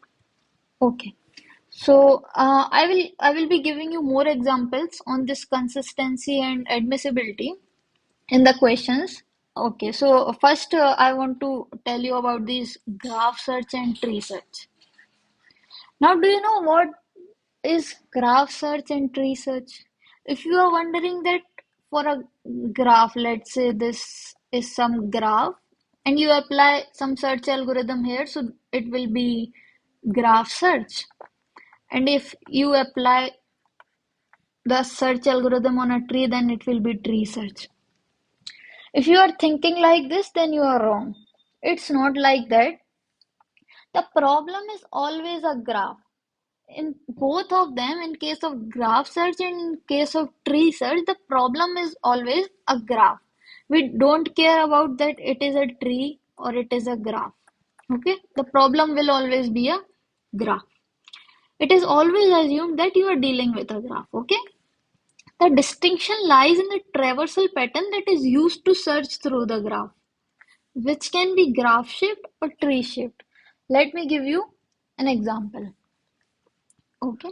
Okay. So I will be giving you more examples on this consistency and admissibility in the questions. Okay, so first I want to tell you about these graph search and tree search. Now, do you know what is graph search and tree search? If you are wondering that for a graph, let's say this is some graph, and you apply some search algorithm here, so it will be graph search. And if you apply the search algorithm on a tree, then it will be tree search. If you are thinking like this, then you are wrong. It's not like that. The problem is always a graph. In both of them, in case of graph search and in case of tree search, the problem is always a graph. We don't care about that it is a tree or it is a graph. Okay, the problem will always be a graph. It is always assumed that you are dealing with a graph. Okay, the distinction lies in the traversal pattern that is used to search through the graph, which can be graph shaped or tree shaped. Let me give you an example. Okay.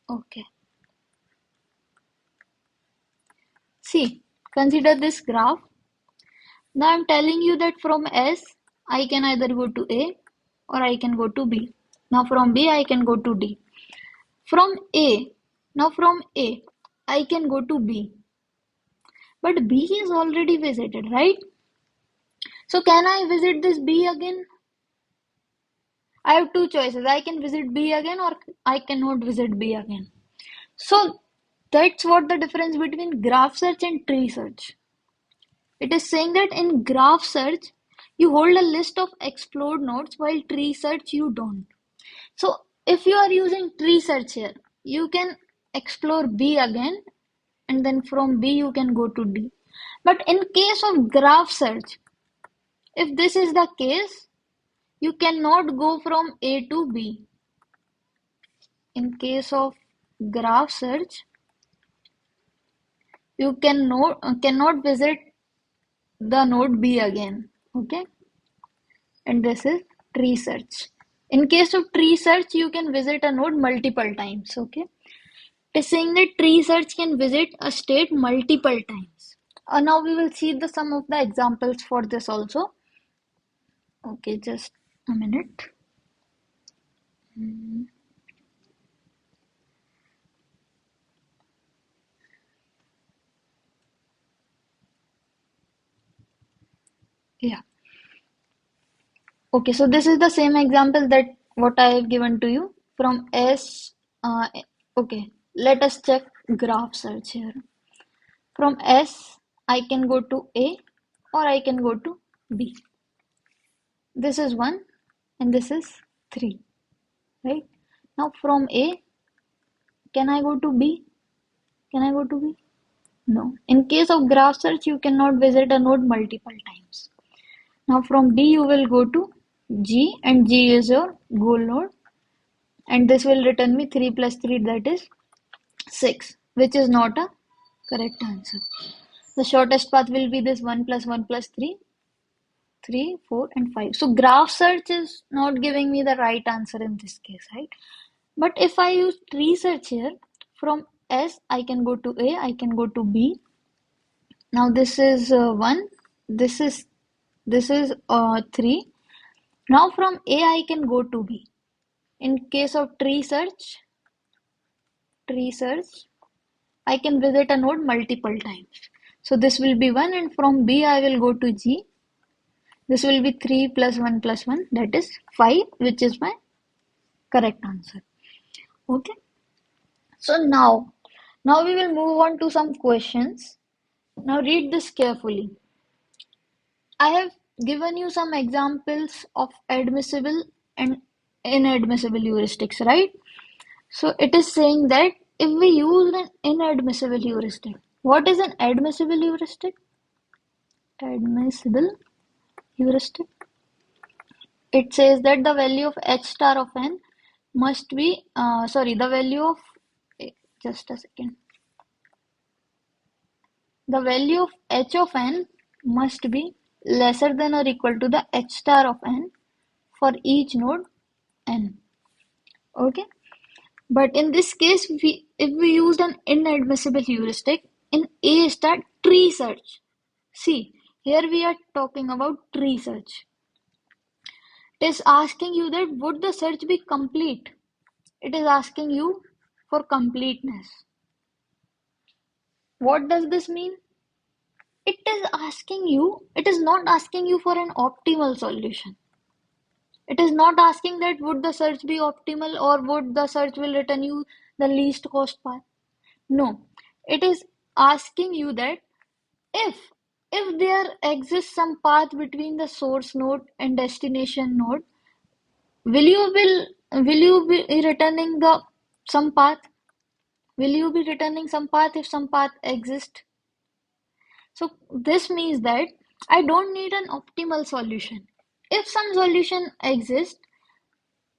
Okay. See, consider this graph. Now I'm telling you that from S, I can either go to A or I can go to B. Now from B, I can go to D. From A, now from A, I can go to B. But B is already visited, right? So can I visit this B again? I have two choices. I can visit B again or I cannot visit B again. So that's what the difference between graph search and tree search. It is saying that in graph search, you hold a list of explored nodes while tree search you don't. So if you are using tree search here, you can explore B again, and then from B you can go to D. But in case of graph search, if this is the case, you cannot go from A to B. In case of graph search, you cannot visit the node B again. Okay, and this is tree search. In case of tree search, you can visit a node multiple times. Okay, it is saying that tree search can visit a state multiple times. Now we will see the some of the examples for this also. Okay, just a minute. Yeah. Okay, so this is the same example that what I have given to you from S. Okay, let us check graph search here. From S, I can go to A or I can go to B. This is 1 and this is 3, right? Now from A, can I go to B? Can I go to B? No. In case of graph search, you cannot visit a node multiple times. Now from B, you will go to G, and G is your goal node, and this will return me 3 plus 3, that is 6, which is not a correct answer. The shortest path will be this 1 plus 1 plus 3, 3, 4, and 5. So graph search is not giving me the right answer in this case, right? But if I use tree search here, from S, I can go to A, I can go to B. Now this is 1, this is 3. Now from A, I can go to B. In case of tree search, I can visit a node multiple times. So this will be 1, and from B I will go to G. This will be 3 plus 1 plus 1, that is 5, which is my correct answer. Okay. So now we will move on to some questions. Now read this carefully. I have given you some examples of admissible and inadmissible heuristics, right? So it is saying that if we use an inadmissible heuristic, what is an admissible heuristic? Admissible heuristic. It says that the value of h star of n must be, the value of, just a second. The value of h of n must be lesser than or equal to the h star of n for each node n. Okay. But in this case, if we used an inadmissible heuristic in A star tree search, see, here we are talking about tree search. It is asking you that would the search be complete? It is asking you for completeness. What does this mean? It is not asking you for an optimal solution. It is not asking that would the search be optimal or would the search will return you the least cost path. No, it is asking you that if there exists some path between the source node and destination node, will you be returning the some path? Will you be returning some path if some path exists? So this means that I don't need an optimal solution. If some solution exists,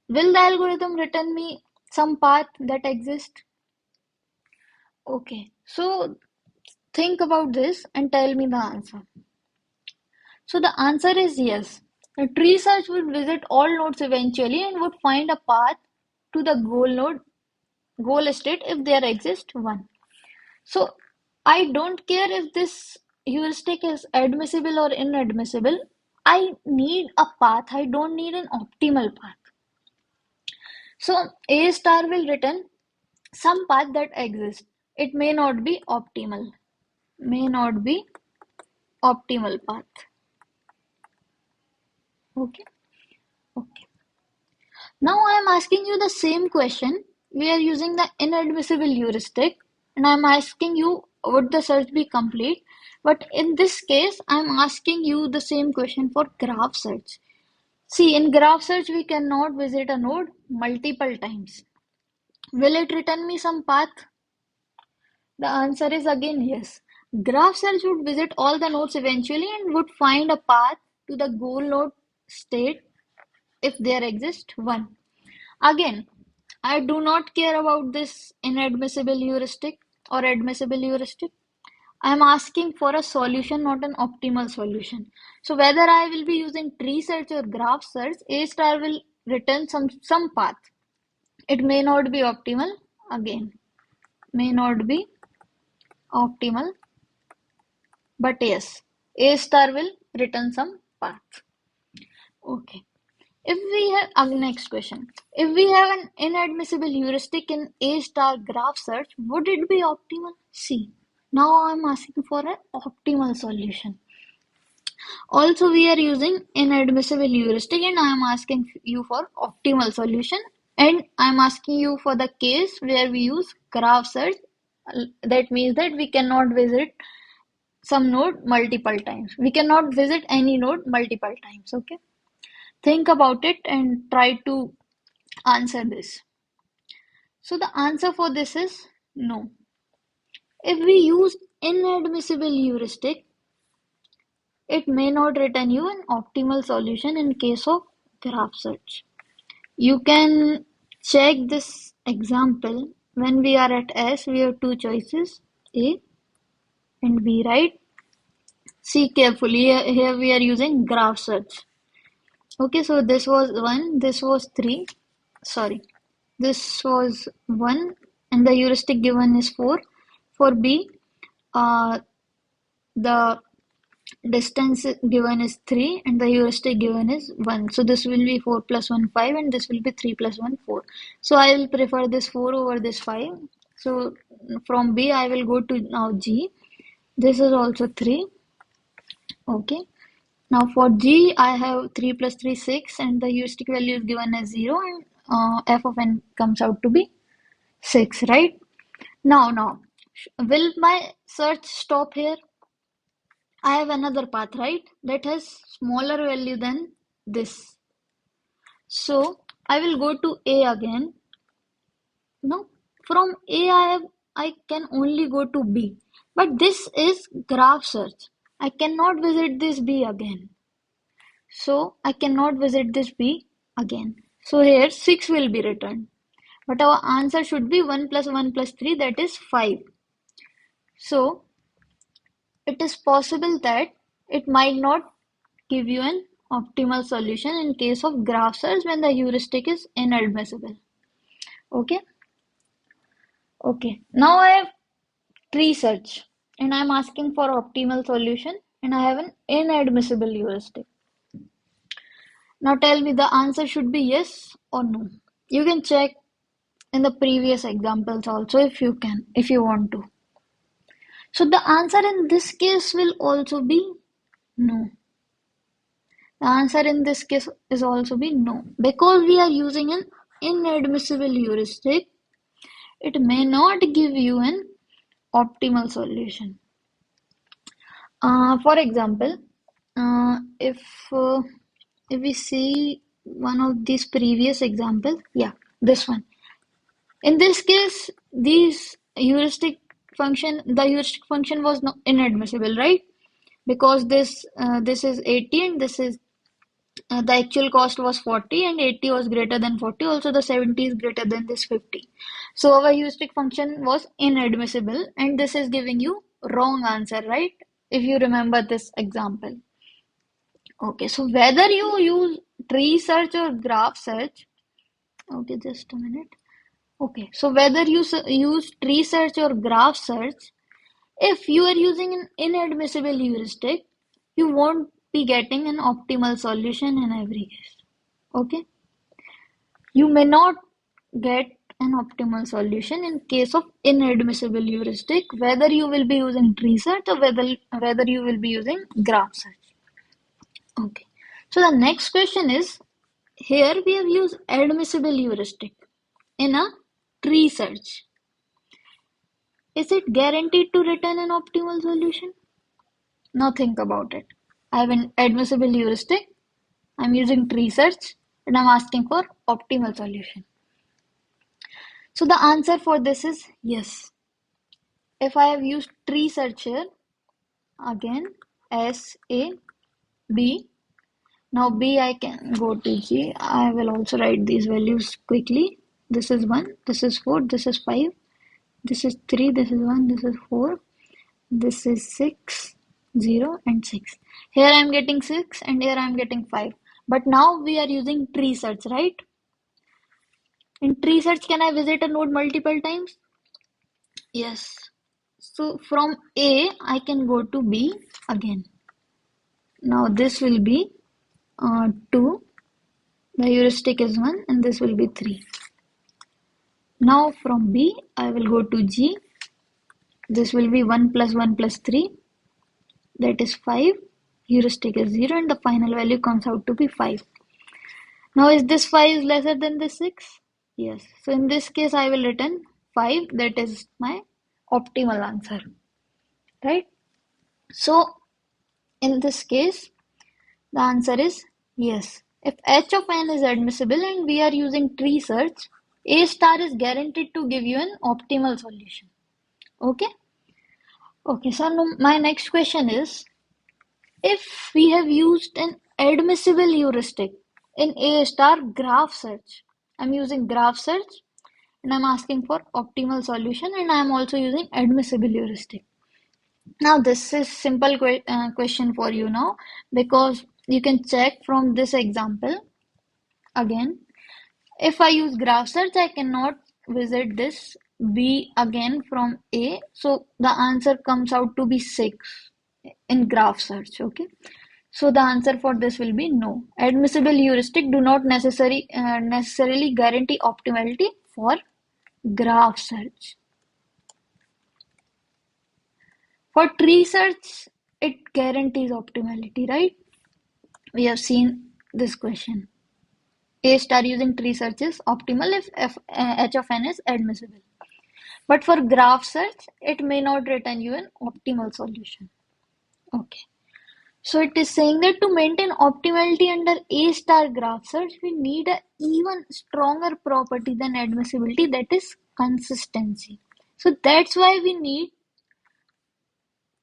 will the algorithm return me some path that exists? Okay, so think about this and tell me the answer. So the answer is yes. The tree search would visit all nodes eventually and would find a path to the goal state if there exists one. So I don't care if this heuristic is admissible or inadmissible. I need a path. I don't need an optimal path. So A star will return some path that exists. It may not be optimal. May not be optimal path. Okay. Okay. Now I am asking you the same question. We are using the inadmissible heuristic, and I am asking you would the search be complete? But in this case, I am asking you the same question for graph search. See, in graph search, we cannot visit a node multiple times. Will it return me some path? The answer is again yes. Graph search would visit all the nodes eventually and would find a path to the goal node state if there exists one. Again, I do not care about this inadmissible heuristic or admissible heuristic. I am asking for a solution, not an optimal solution. So whether I will be using tree search or graph search, A star will return some path. It may not be optimal, again, may not be optimal, but yes, A star will return some path. Okay. If we have next question. If we have an inadmissible heuristic in A star graph search, would it be optimal? See, now I'm asking for an optimal solution. Also, we are using inadmissible heuristic and I am asking you for optimal solution, and I am asking you for the case where we use graph search. That means that we cannot visit some node multiple times. We cannot visit any node multiple times. Okay. Think about it and try to answer this. So the answer for this is no. If we use inadmissible heuristic, it may not return you an optimal solution in case of graph search. You can check this example. When we are at S, we have two choices, A and B, right? See carefully, here we are using graph search. Okay, so this was 1, this was 3, sorry, this was 1, and the heuristic given is 4. For B, uh, the distance given is 3 and the heuristic given is 1. So this will be 4 plus 1, 5, and this will be 3 plus 1, 4. So I will prefer this 4 over this 5. So from B, I will go to now G. This is also 3. Okay. Now for G, I have 3 plus 3, 6, and the heuristic value is given as 0, and f of n comes out to be 6, right? Now, will my search stop here? I have another path, right? That has smaller value than this. So I will go to A again. No, from A I can only go to B. But this is graph search. I cannot visit this B again. So I cannot visit this B again. So here 6 will be returned. But our answer should be 1 plus 1 plus 3, that is 5. So it is possible that it might not give you an optimal solution in case of graph search when the heuristic is inadmissible. Okay. Okay. Now I have tree search and I am asking for optimal solution and I have an inadmissible heuristic. Now tell me the answer should be yes or no. You can check in the previous examples also if you want to. So the answer in this case will also be no. The answer in this case is also be no. Because we are using an inadmissible heuristic, it may not give you an optimal solution. For example, uh, if uh, if we see one of these previous examples, yeah, this one. In this case, the heuristic function was no, inadmissible, right? Because this is 80 and this is the actual cost was 40 and 80 was greater than 40. Also, the 70 is greater than this 50. So our heuristic function was inadmissible, and this is giving you wrong answer, right? If you remember this example. Okay, so whether you use tree search or graph search, okay, just a minute. Okay, so whether you use tree search or graph search, if you are using an inadmissible heuristic, you won't be getting an optimal solution in every case. Okay? You may not get an optimal solution in case of inadmissible heuristic, whether you will be using tree search or whether you will be using graph search. Okay. So the next question is, here we have used admissible heuristic in a tree search. Is it guaranteed to return an optimal solution? Now think about it. I have an admissible heuristic, I'm using tree search, and I'm asking for optimal solution. So the answer for this is yes. If I have used tree search here, again S, A, B. Now B I can go to G. I will also write these values quickly. This is 1, this is 4, this is 5, this is 3, this is 1, this is 4, this is 6, 0 and 6. Here I am getting 6 and here I am getting 5. But now we are using tree search, right? In tree search, can I visit a node multiple times? Yes. So from A, I can go to B again. Now this will be 2, the heuristic is 1, and this will be 3. Now from B, I will go to G. This will be 1 plus 1 plus 3, that is 5. Heuristic is 0, and the final value comes out to be 5. Now is this 5 is lesser than this 6? Yes. So in this case, I will return 5, that is my optimal answer, right? So in this case, the answer is yes. If h of n is admissible and we are using tree search, A star is guaranteed to give you an optimal solution. Okay? Okay, so now my next question is, if we have used an admissible heuristic in A star graph search, I'm using graph search and I'm asking for optimal solution and I'm also using admissible heuristic. Now this is simple question for you now, because you can check from this example again. If I use graph search, I cannot visit this B again from A, so the answer comes out to be 6 in graph search. Okay, so the answer for this will be no. Admissible heuristic do not necessarily guarantee optimality for graph search. For tree search, it guarantees optimality, right? We have seen this question. A star using tree search is optimal if h of n is admissible. But for graph search, it may not return you an optimal solution. Okay. So it is saying that to maintain optimality under A star graph search, we need an even stronger property than admissibility, that is consistency. So that's why we need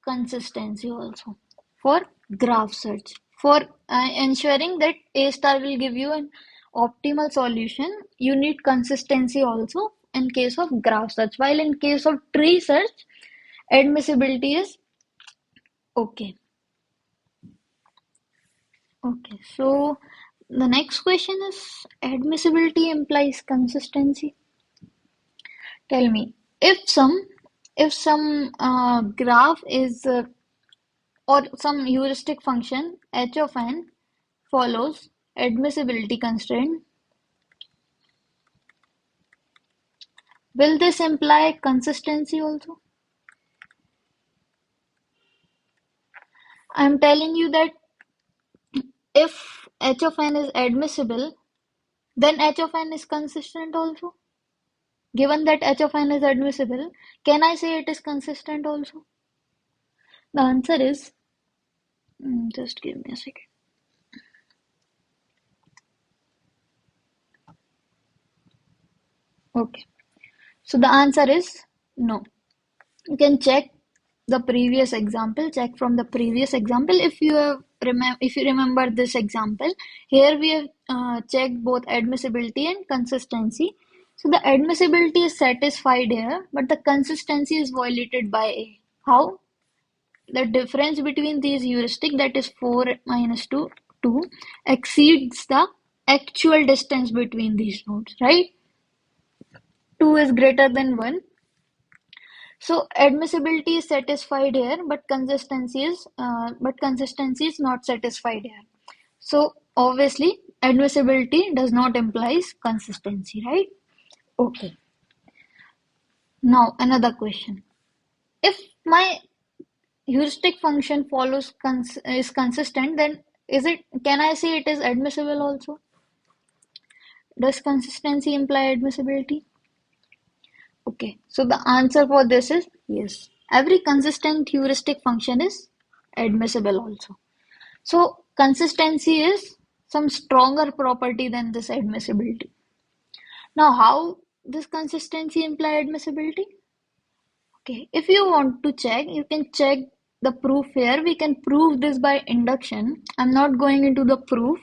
consistency also for graph search. For ensuring that A star will give you an optimal solution, you need consistency also in case of graph search. While in case of tree search, admissibility is okay. Okay, so the next question is, admissibility implies consistency. Tell me, if some graph is or some heuristic function h of n follows admissibility constraint, will this imply consistency also? I'm telling you that if h of n is admissible, then h of n is consistent also. Given that h of n is admissible, can I say it is consistent also? The answer is, just give me a second. Okay, so the answer is no. You can check the previous example, check from the previous example. If you remember this example, here we have checked both admissibility and consistency. So the admissibility is satisfied here, but the consistency is violated by A. How? The difference between these heuristic, that is 4 minus 2, 2, exceeds the actual distance between these nodes, right? 2 is greater than 1. So admissibility is satisfied here, but consistency is not satisfied here. So obviously admissibility does not imply consistency, right? Okay. Now another question. If my heuristic function is consistent, then can I say it is admissible also? Does consistency imply admissibility? Okay, so the answer for this is yes. Every consistent heuristic function is admissible also. So consistency is some stronger property than this admissibility. Now, how this consistency imply admissibility? Okay, if you want to check, you can check the proof here. We can prove this by induction. I'm not going into the proof.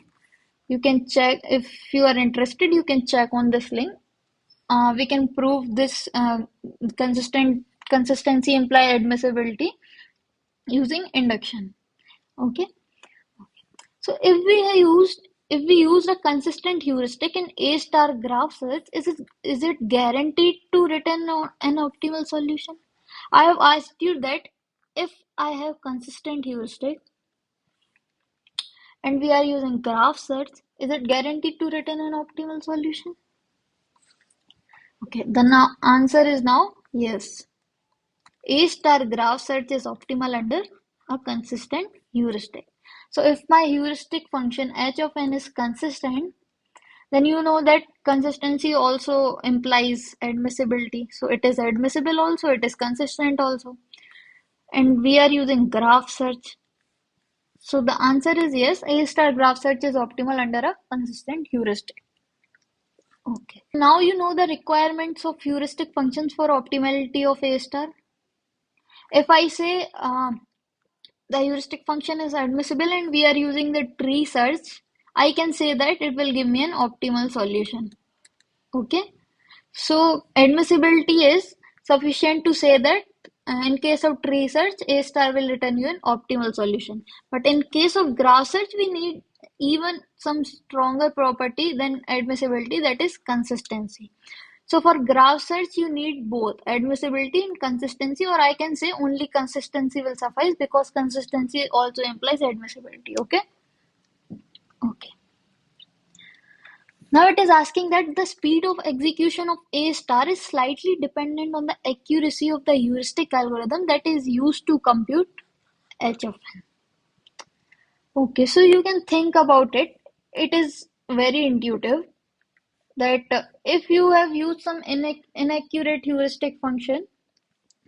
You can check if you are interested, you can check on this link. We can prove this consistency imply admissibility using induction. Okay. So if we use a consistent heuristic in A star graph search, is it guaranteed to return an optimal solution? I have asked you that if I have consistent heuristic and we are using graph search, is it guaranteed to return an optimal solution? Okay, the now answer is now yes. A star graph search is optimal under a consistent heuristic. So if my heuristic function h of n is consistent, then you know that consistency also implies admissibility. So it is admissible also, it is consistent also. And we are using graph search. So the answer is yes, A star graph search is optimal under a consistent heuristic. Okay. Now you know the requirements of heuristic functions for optimality of A star. If I say the heuristic function is admissible and we are using the tree search, I can say that it will give me an optimal solution. Okay. So admissibility is sufficient to say that in case of tree search, A star will return you an optimal solution. But in case of graph search, we need even some stronger property than admissibility, that is consistency. So for graph search, you need both admissibility and consistency, or I can say only consistency will suffice because consistency also implies admissibility. Okay? Okay. Now it is asking that the speed of execution of A star is slightly dependent on the accuracy of the heuristic algorithm that is used to compute h of n. Okay, so you can think about it. It is very intuitive that if you have used some inaccurate heuristic function,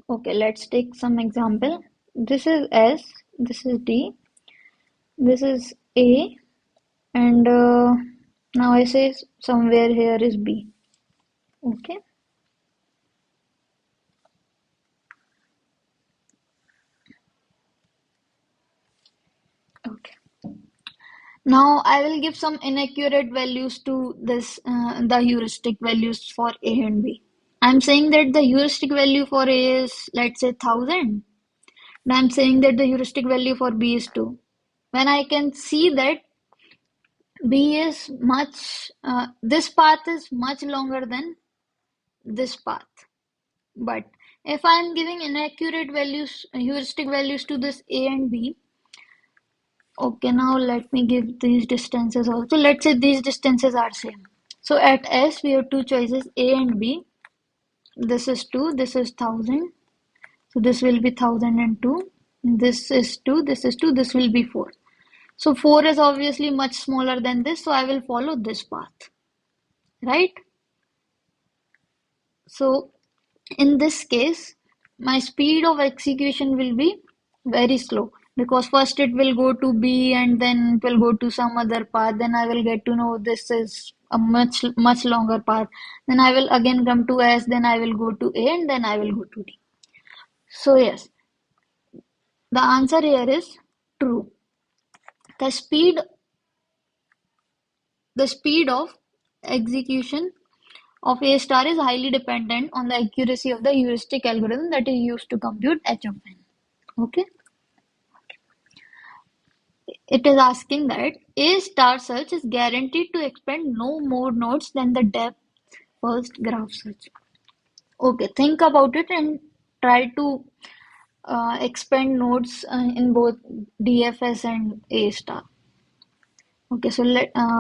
okay, let's take some example. This is S, this is D, this is A, and now I say somewhere here is B. Okay. Okay. Now I will give some inaccurate values to this, the heuristic values for A and B. I'm saying that the heuristic value for A is, let's say, 1000. And I'm saying that the heuristic value for B is 2. When I can see that B is this path is much longer than this path. But if I'm giving inaccurate values, heuristic values to this A and B, okay, now let me give these distances also. Let's say these distances are same. So at S, we have two choices, A and B. This is 2, this is 1000. So this will be 1002. This is 2, this is 2, this will be 4. So 4 is obviously much smaller than this, so I will follow this path. Right? So in this case, my speed of execution will be very slow because first it will go to B and then it will go to some other path. Then I will get to know this is a much longer path. Then I will again come to S, then I will go to A, and then I will go to D. So yes, the answer here is true. The speed the speed of execution of A star is highly dependent on the accuracy of the heuristic algorithm that is used to compute h of n. Okay. It is asking that A star search is guaranteed to expand no more nodes than the depth first graph search. Okay, think about it and try to expand nodes in both DFS and A star. Okay, so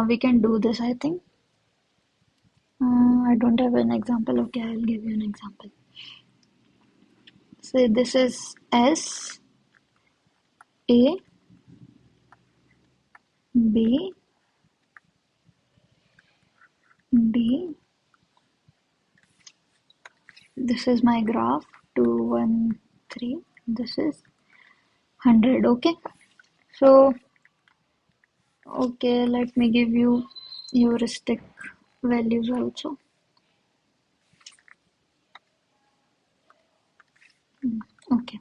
we can do this, I think. I don't have an example. Okay, I'll give you an example. Say this is S, A, B, D. This is my graph 2, 1, 3. This is 100. Okay. So, okay, let me give you heuristic values also. Okay.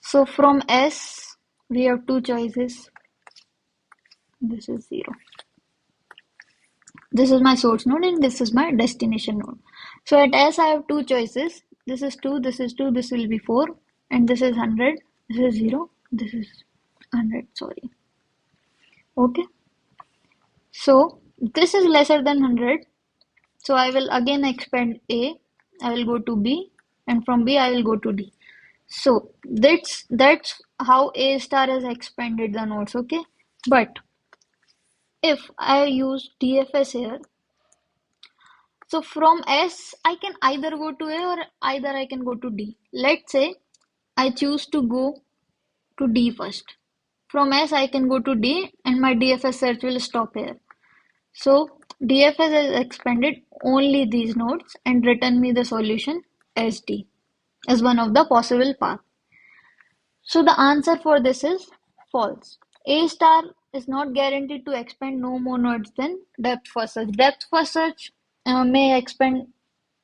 So from S, we have two choices. This is 0. This is my source node and this is my destination node. So at S, I have two choices. This is 2, this is 2, this will be 4, and this is 100, this is 0, this is 100, sorry. Okay. So this is lesser than 100. So I will again expand A. I will go to B, and from B I will go to D. So that's how A star has expanded the nodes. Okay. But if I use DFS here, so from S I can either go to A or either I can go to D. Let's say I choose to go to D first. From S I can go to D and my DFS search will stop here. So DFS has expanded only these nodes and written me the solution as D as one of the possible paths. So the answer for this is false. A star is not guaranteed to expand no more nodes than depth first search. Depth first search may expand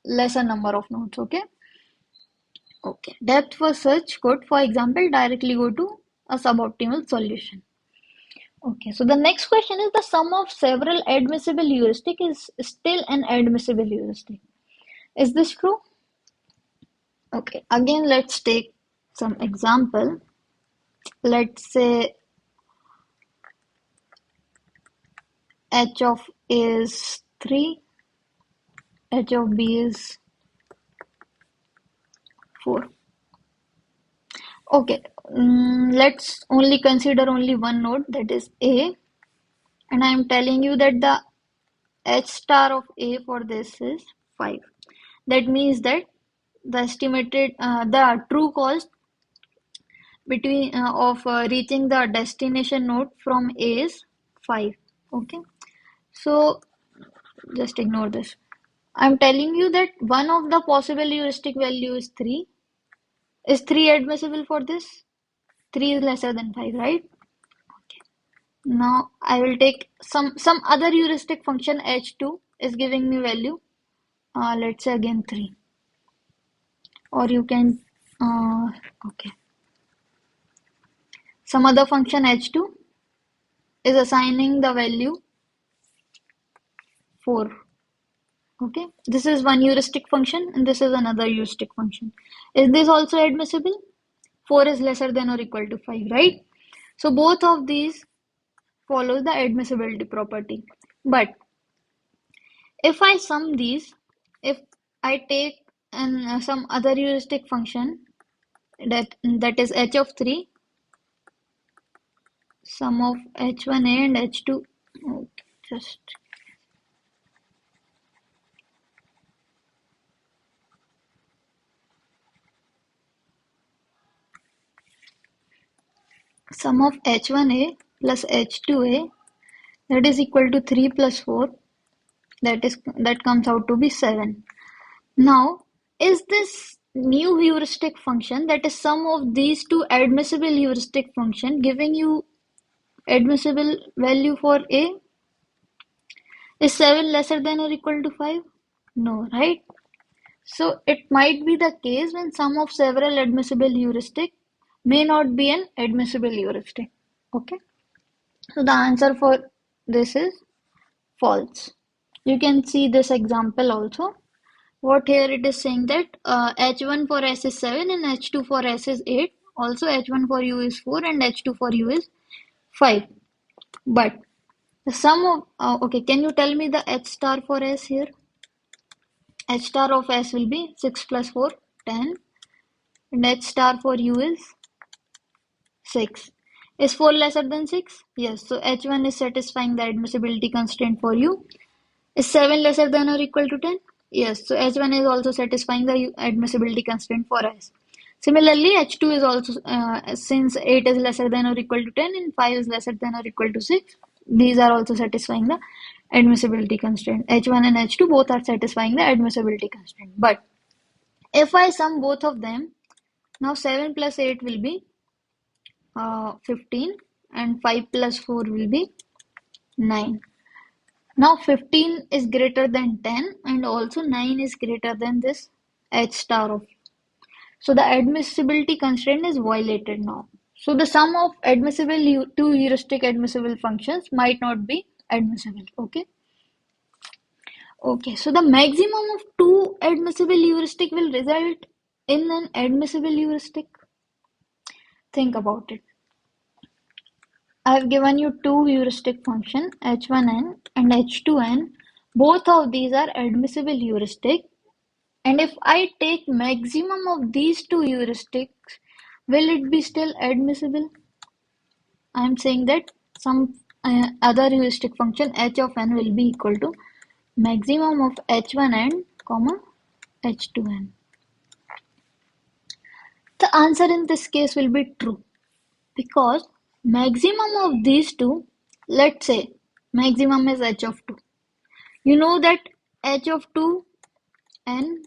lesser number of nodes. Okay. Okay. Depth first search could, for example, directly go to a suboptimal solution. Okay, so the next question is the sum of several admissible heuristic is still an admissible heuristic. Is this true? Okay, again let's take some example. Let's say h of A is 3, h of B is 4. Okay, let's only consider only one node, that is A, and I am telling you that the h star of A for this is 5. That means that the true cost between of reaching the destination node from A is 5. Okay, so just ignore this. I'm telling you that one of the possible heuristic value is 3. Is 3 admissible for this? 3 is lesser than 5, right? Okay. Now I will take some other heuristic function h2 is giving me value. Let's say again 3. Or you can okay. Some other function h2 is assigning the value 4. Okay, this is one heuristic function and this is another heuristic function. Is this also admissible? 4 is lesser than or equal to 5, right? So both of these follows the admissibility property. But if I sum these, if I take some other heuristic function that is h of 3, sum of h1a and h2, okay, just sum of h1a plus h2a, that is equal to 3 plus 4, that comes out to be 7. Now, is this new heuristic function, that is sum of these two admissible heuristic function, giving you admissible value for A? Is 7 lesser than or equal to 5? No, right? So it might be the case when sum of several admissible heuristic may not be an admissible heuristic. Okay. So the answer for this is false. You can see this example also. What here it is saying that h1 for s is 7 and h2 for s is 8. Also h1 for u is 4 and h2 for u is 5. But the sum of, okay, can you tell me the h star for s here? H star of s will be 6 plus 4, 10. And h star for u is 6. Is 4 lesser than 6? Yes. So h1 is satisfying the admissibility constraint for u. Is 7 lesser than or equal to 10? Yes. So h1 is also satisfying the admissibility constraint for s. Similarly, h2 is also, since 8 is lesser than or equal to 10 and 5 is lesser than or equal to 6, these are also satisfying the admissibility constraint. H1 and H2 both are satisfying the admissibility constraint. But if I sum both of them, now 7 plus 8 will be 15 and 5 plus 4 will be 9. Now 15 is greater than 10 and also 9 is greater than this h star of. So the admissibility constraint is violated now. So the sum of two heuristic admissible functions might not be admissible. Okay. Okay. So the maximum of two admissible heuristic will result in an admissible heuristic. Think about it. I have given you two heuristic functions h1n and h2n. Both of these are admissible heuristic. And if I take maximum of these two heuristics, will it be still admissible? I am saying that some other heuristic function h of n will be equal to maximum of h1n, comma h2n. The answer in this case will be true because maximum of these two, let's say maximum is h of 2. You know that h of 2 n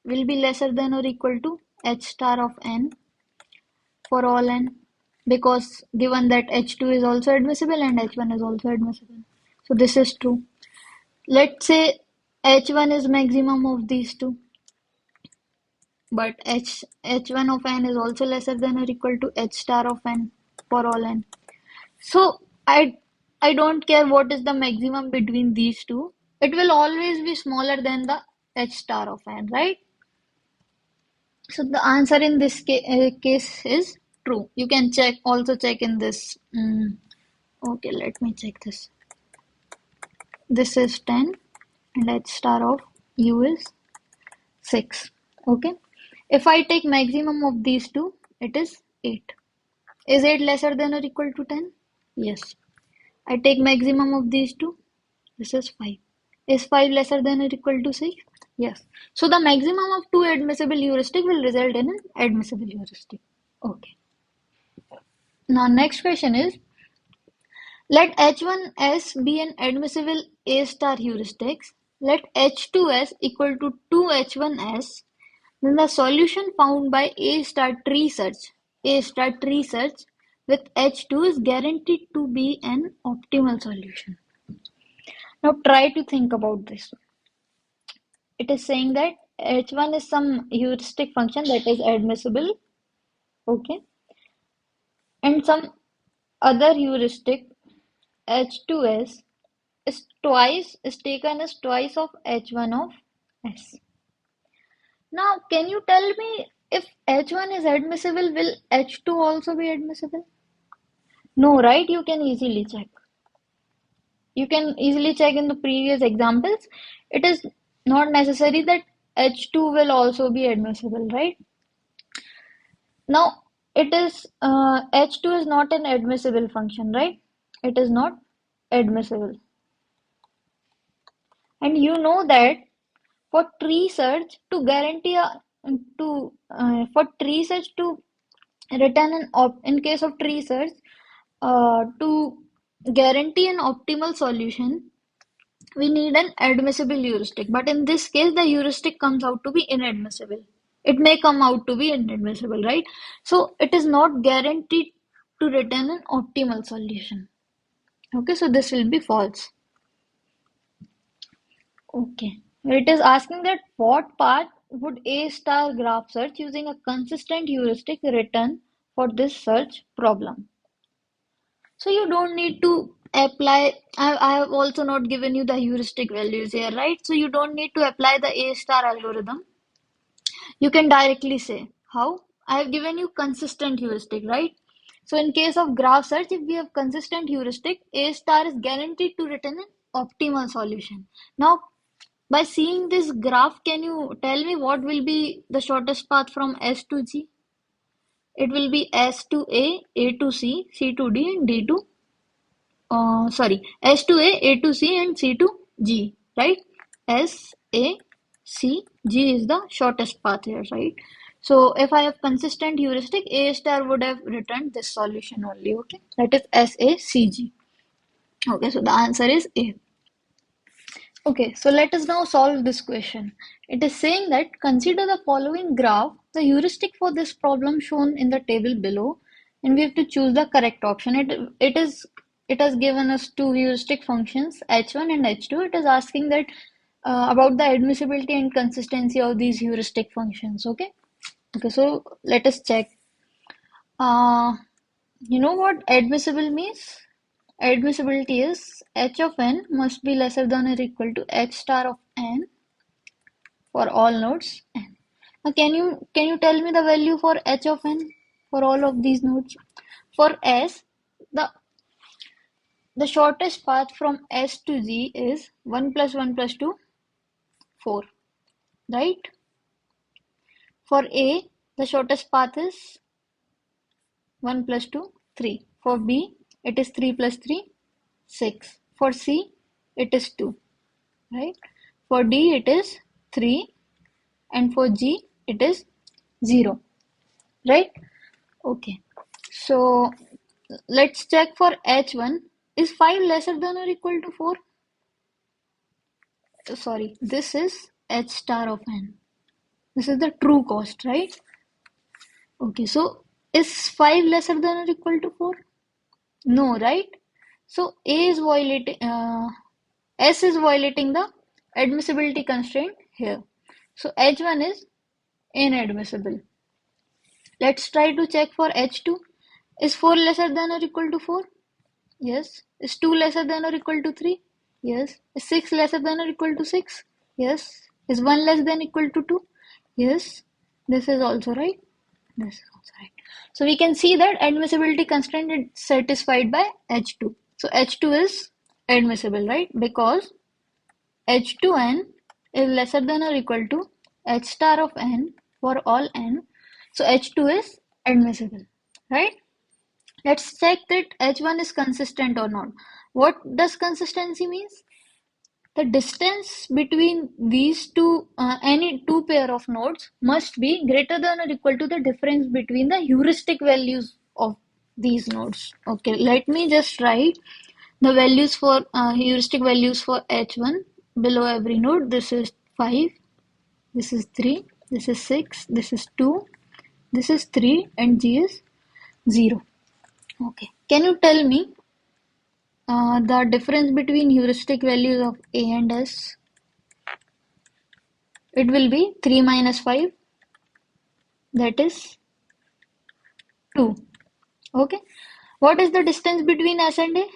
will be lesser than or equal to h star of n for all n, because given that h2 is also admissible and h1 is also admissible. So this is true. Let's say h1 is maximum of these two, but h1 of n is also lesser than or equal to h star of n for all n. So I don't care what is the maximum between these two. It will always be smaller than the h star of n, right? So the answer in this case is true. You can also check in this. Okay, let me check this. This is 10 and h star of u is 6. Okay. If I take maximum of these two, it is 8. Is 8 lesser than or equal to 10? Yes. I take maximum of these two. This is 5. Is 5 lesser than or equal to 6? Yes. So the maximum of two admissible heuristic will result in an admissible heuristic. Okay. Now next question is, let H1s be an admissible A star heuristic. Let H2s equal to 2H1s. Then the solution found by A star tree search with H2 is guaranteed to be an optimal solution. Now try to think about this. It is saying that H1 is some heuristic function that is admissible, okay, and some other heuristic H2s is taken as twice of H1 of S. Now, can you tell me if H1 is admissible, will H2 also be admissible? No, right? You can easily check. You can easily check in the previous examples. It is not necessary that H2 will also be admissible, right? Now, it is H2 is not an admissible function, right? It is not admissible. And you know that for tree search to guarantee for tree search to return in case of tree search to guarantee an optimal solution, we need an admissible heuristic, but in this case the heuristic comes out to be inadmissible. It may come out to be inadmissible, right? So it is not guaranteed to return an optimal solution. Okay, so this will be false. Okay. It is asking that what path would A star graph search using a consistent heuristic return for this search problem. So you don't need to apply, I have also not given you the heuristic values here, right? So you don't need to apply the A star algorithm. You can directly say, how? I have given you consistent heuristic, right? So in case of graph search, if we have consistent heuristic, A star is guaranteed to return an optimal solution. Now, by seeing this graph, can you tell me what will be the shortest path from S to G? It will be S to A to C, C to D, and D to S to A to C, and C to G, right? S, A, C, G is the shortest path here, right? So if I have consistent heuristic, A star would have returned this solution only, okay? That is S, A, C, G. Okay, so the answer is A. Okay, so let us now solve this question. It is saying that consider the following graph, the heuristic for this problem shown in the table below, and we have to choose the correct option. It has given us two heuristic functions, h1 and h2. It is asking that about the admissibility and consistency of these heuristic functions. Okay, Okay, so let us check. Uh, you know what admissible means? Admissibility is h of n must be lesser than or equal to h star of n for all nodes n. Now, can you tell me the value for h of n for all of these nodes? For s, the the shortest path from s to g is 1 plus 1 plus 2, 4, right? For a, the shortest path is 1 plus 2, 3. For b, it is 3 plus 3, 6. For c, it is 2, right? For d, it is 3. And for g, it is 0, right? Okay. So let's check for h1. Is 5 lesser than or equal to 4? Sorry, this is h star of n. This is the true cost, right? Okay, so is 5 lesser than or equal to 4? No, right? So S is violating the admissibility constraint here. So H1 is inadmissible. Let's try to check for H2. Is 4 lesser than or equal to 4? Yes. Is 2 lesser than or equal to 3? Yes. Is 6 lesser than or equal to 6? Yes. Is 1 less than equal to 2? Yes. This is also right. This is also right. So we can see that admissibility constraint is satisfied by H2. So H2 is admissible, right? Because H2n is lesser than or equal to H star of n for all n. So H2 is admissible, right? Let's check that H1 is consistent or not. What does consistency means? The distance between these two, any two pair of nodes must be greater than or equal to the difference between the heuristic values of these nodes. Okay, let me just write the values for heuristic values for H1 below every node. This is 5, this is 3, this is 6, this is 2, this is 3, and G is 0. Okay, can you tell me the difference between heuristic values of A and S? It will be 3 minus 5, that is 2. Okay. What is the distance between S and A?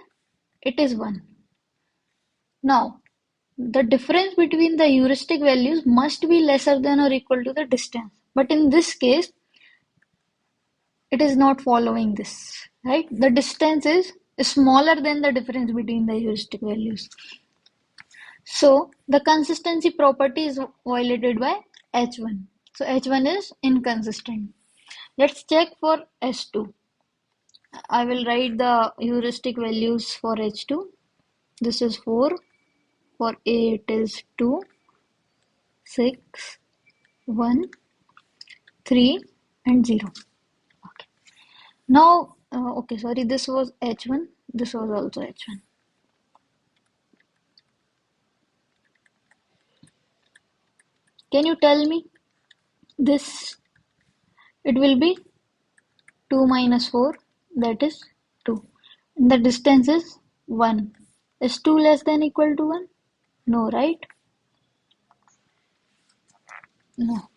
It is 1. Now, the difference between the heuristic values must be lesser than or equal to the distance. But in this case, it is not following this, right? The distance is smaller than the difference between the heuristic values. So, the consistency property is violated by H1. So, H1 is inconsistent. Let's check for S2. I will write the heuristic values for H2. This is 4. For A it is 2, 6, 1, 3 and 0. Okay. Now, okay, sorry, this was H1. This was also H1. Can you tell me this? It will be 2 minus 4, that is 2. And the distance is 1. Is 2 less than equal to 1? No, right? No.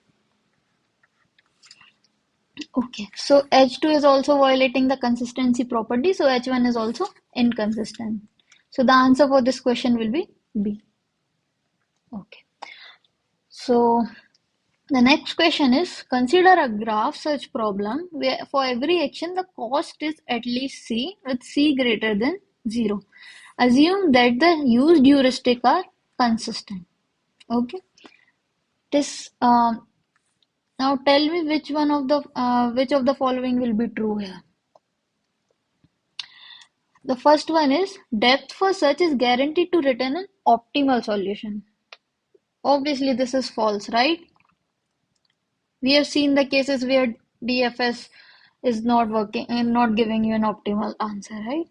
Okay, so H2 is also violating the consistency property, so H1 is also inconsistent. So the answer for this question will be B. Okay, so the next question is, consider a graph search problem where for every action the cost is at least C with C greater than 0. Assume that the used heuristic are consistent. Okay, this now tell me which of the following will be true here. The first one is depth for search is guaranteed to return an optimal solution. Obviously, this is false, right? We have seen the cases where DFS is not working and not giving you an optimal answer, right?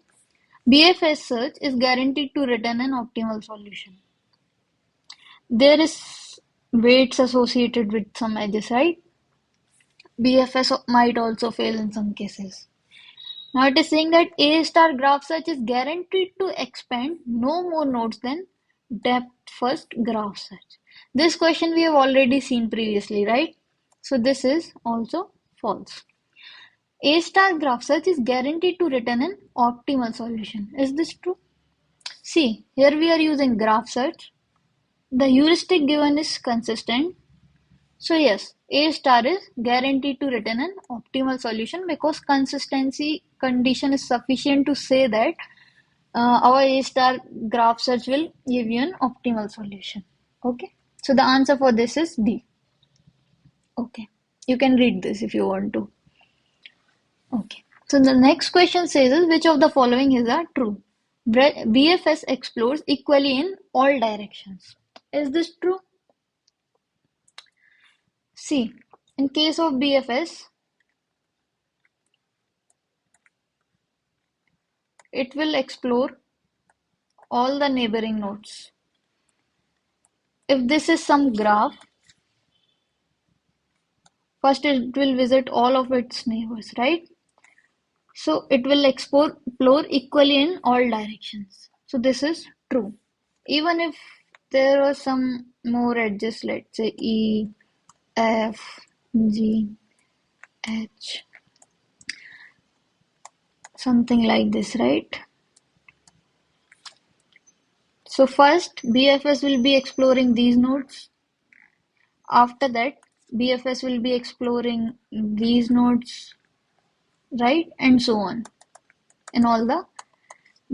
BFS search is guaranteed to return an optimal solution. There is weights associated with some edges, right? BFS might also fail in some cases. Now it is saying that A star graph search is guaranteed to expand no more nodes than depth first graph search. This question we have already seen previously, right? So this is also false. A star graph search is guaranteed to return an optimal solution. Is this true? See, here we are using graph search. The heuristic given is consistent. So yes, A star is guaranteed to return an optimal solution because consistency condition is sufficient to say that our A star graph search will give you an optimal solution. Okay, so the answer for this is D. Okay, you can read this if you want to. Okay, so the next question says is which of the following is a true? BFS explores equally in all directions. Is this true? See, in case of BFS, it will explore all the neighboring nodes. If this is some graph, first it will visit all of its neighbors, right? So it will explore equally in all directions. So this is true. Even if there are some more edges, let's say E, F, G, H, something like this, right? So first BFS will be exploring these nodes. After that, BFS will be exploring these nodes, right? And so on in all the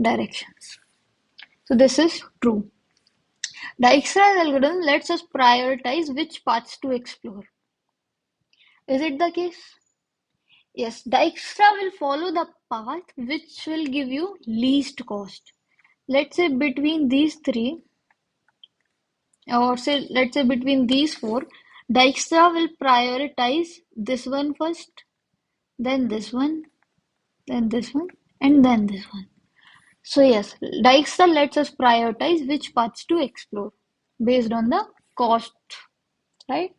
directions. So this is true. Dijkstra's algorithm lets us prioritize which paths to explore. Is it the case? Yes, Dijkstra will follow the path which will give you least cost. Let's say between these three, or say let's say between these four, Dijkstra will prioritize this one first, then this one, then this one, and then this one. So yes, Dijkstra lets us prioritize which paths to explore based on the cost, right?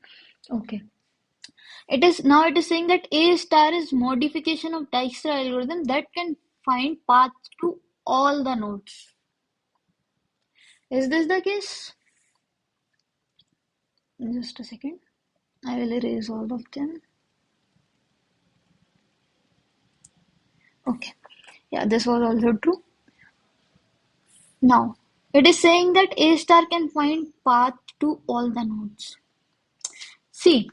Okay. It is saying that A star is modification of Dijkstra algorithm that can find paths to all the nodes. Is this the case? Just a second. I will erase all of them. Okay. Yeah, this was also true. Now, it is saying that A star can find path to all the nodes. See,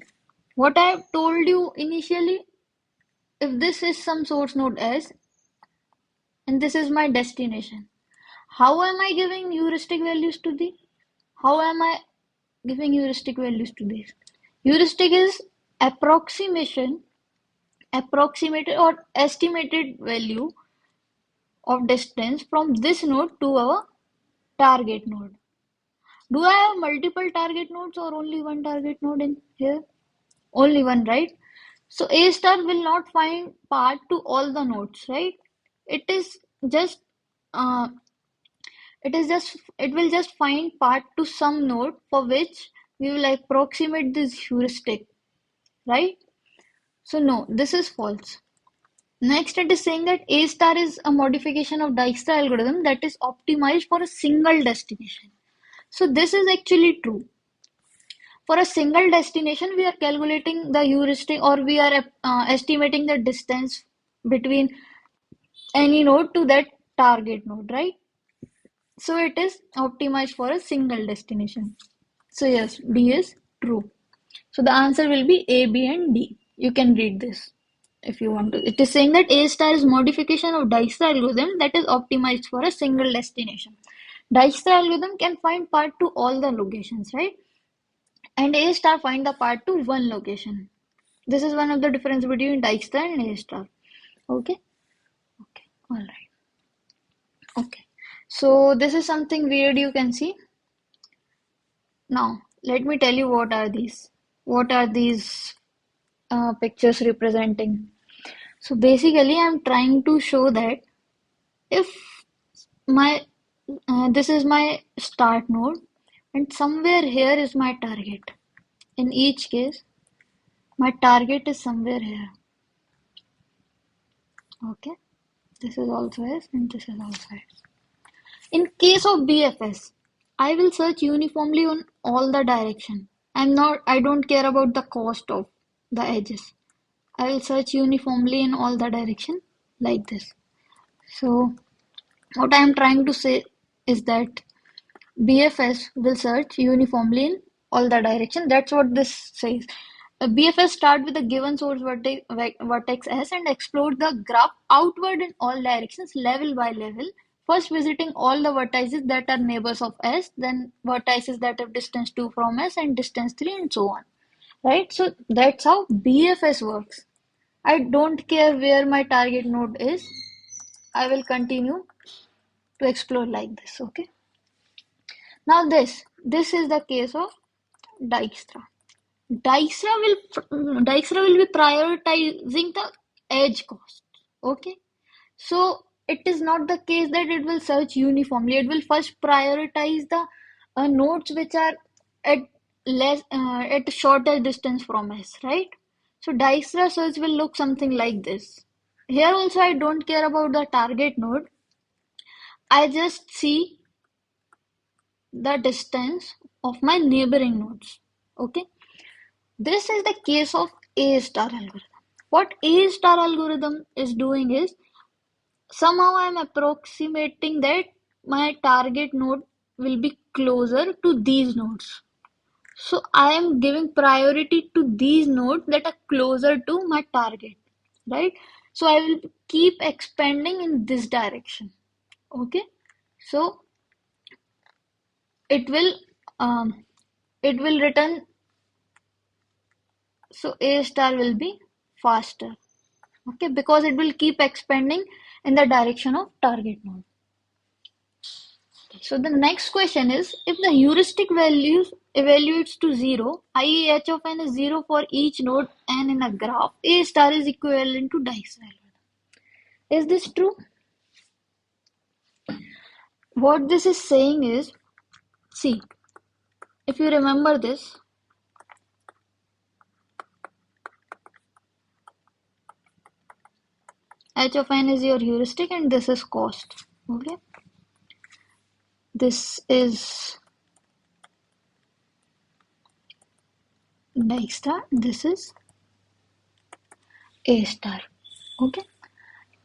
what I have told you initially, if this is some source node S and this is my destination, how am I giving heuristic values to these? How am I giving heuristic values to these? Heuristic is approximation, approximated or estimated value of distance from this node to our target node. Do I have multiple target nodes or only one target node in here? Only one, right? So A star will not find path to all the nodes, right? It is just uh, it will just find path to some node for which we will approximate this heuristic, right? So no, this is false. Next, it is saying that A star is a modification of Dijkstra algorithm that is optimized for a single destination. So this is actually true. For a single destination, we are calculating the heuristic or we are estimating the distance between any node to that target node, right? So it is optimized for a single destination. So yes, D is true. So the answer will be A, B, and D. You can read this if you want to. It is saying that A star is modification of Dijkstra algorithm that is optimized for a single destination. Dijkstra algorithm can find path to all the locations, right? And A star find the path to one location. This is one of the difference between Dijkstra and A star. Okay? Okay. All right. Okay. So this is something weird you can see. Now, let me tell you what are these. What are these pictures representing? So basically, I'm trying to show that if my this is my start node and somewhere here is my target. In each case, my target is somewhere here. Okay, this is also S and this is also S. In case of BFS, I will search uniformly on all the direction. I don't care about the cost of. the edges. I will search uniformly in all the direction like this. So what I am trying to say is that BFS will search uniformly in all the direction. That's what this says. BFS start with a given source vertex S and explore the graph outward in all directions, level by level. First visiting all the vertices that are neighbors of S, then vertices that have distance 2 from S and distance 3 and so on. Right? So that's how BFS works. I don't care where my target node is. I will continue to explore like this. Okay. Now this is the case of Dijkstra. Dijkstra will be prioritizing the edge cost. Okay, so it is not the case that it will search uniformly. It will first prioritize the nodes which are at at shorter distance from us, right? So Dijkstra search will look something like this. Here also I don't care about the target node. I just see the distance of my neighboring nodes. Okay. This is the case of A star algorithm. What A star algorithm is doing is somehow I am approximating that my target node will be closer to these nodes. So I am giving priority to these nodes that are closer to my target, right? So I will keep expanding in this direction. Okay. So it will um, it will return. So A star will be faster. Okay, because it will keep expanding in the direction of target node. So the next question is, if the heuristic values evaluates to 0, i.e. h of n is 0 for each node n in a graph, A star is equivalent to Dijkstra. Is this true? What this is saying is, see, if you remember this, h of n is your heuristic and this is cost. Okay, this is Dijkstra, this is A star. Okay.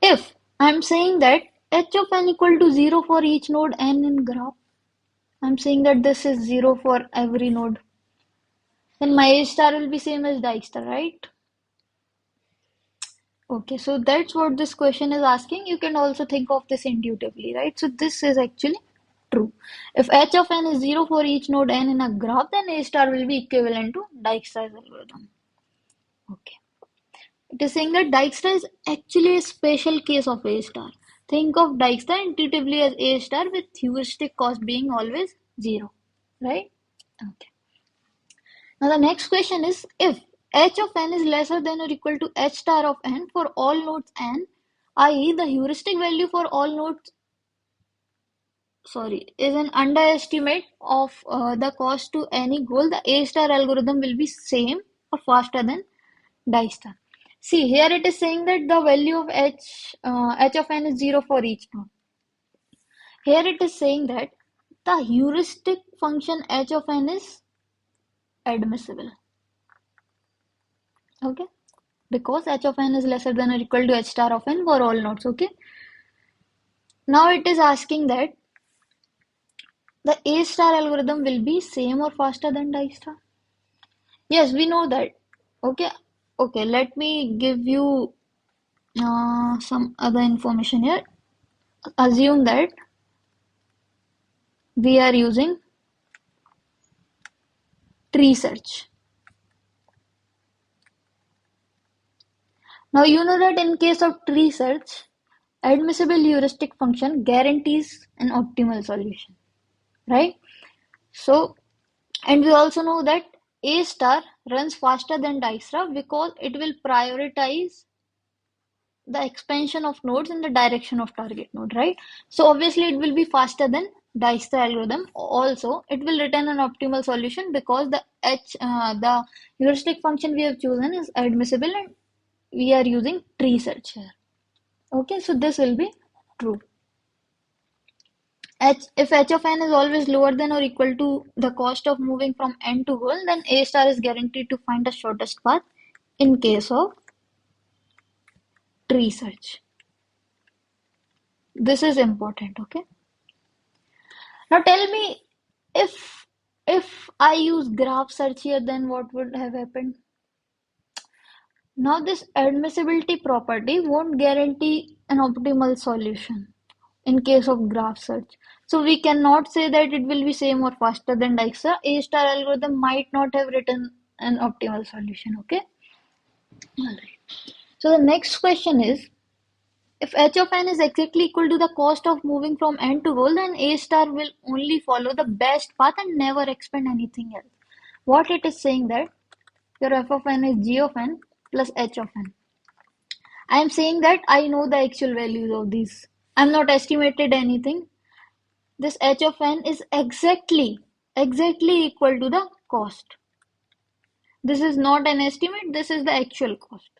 If I'm saying that h of n equal to 0 for each node n in graph, I'm saying that this is 0 for every node, then my A star will be same as Dijkstra, right? Okay, so that's what this question is asking. You can also think of this intuitively, right? So this is actually true. If h of n is 0 for each node n in a graph, then A star will be equivalent to Dijkstra's algorithm. Okay. It is saying that Dijkstra is actually a special case of A star. Think of Dijkstra intuitively as A star with heuristic cost being always 0, right? Okay. Now the next question is, if h of n is lesser than or equal to h star of n for all nodes n, i.e. the heuristic value for all nodes, is an underestimate of the cost to any goal, the A star algorithm will be same or faster than Dijkstra. See, here it is saying that the value of h of n is 0 for each node. Here it is saying that the heuristic function h of n is admissible. Okay, because h of n is lesser than or equal to h star of n for all nodes. Okay, now it is asking that the A star algorithm will be same or faster than Dijkstra. Yes, we know that. Okay, okay. Let me give you some other information here. Assume that we are using tree search. Now you know that in case of tree search, admissible heuristic function guarantees an optimal solution, right? So, and we also know that A star runs faster than Dijkstra because it will prioritize the expansion of nodes in the direction of target node, right? So obviously it will be faster than Dijkstra algorithm. Also, it will return an optimal solution because the heuristic function we have chosen is admissible and we are using tree search here. Okay, so this will be true. If h of n is always lower than or equal to the cost of moving from n to goal, then A star is guaranteed to find the shortest path in case of tree search. This is important, okay? Now tell me, if I use graph search here, then what would have happened? Now this admissibility property won't guarantee an optimal solution in case of graph search. So we cannot say that it will be same or faster than Dijkstra. A star algorithm might not have written an optimal solution, okay? Alright. So the next question is, if h of n is exactly equal to the cost of moving from n to goal, then A star will only follow the best path and never expand anything else. What it is saying that your f of n is g of n plus h of n. I am saying that I know the actual values of these. I'm not estimated anything. This h of n is exactly equal to the cost. This is not an estimate, this is the actual cost.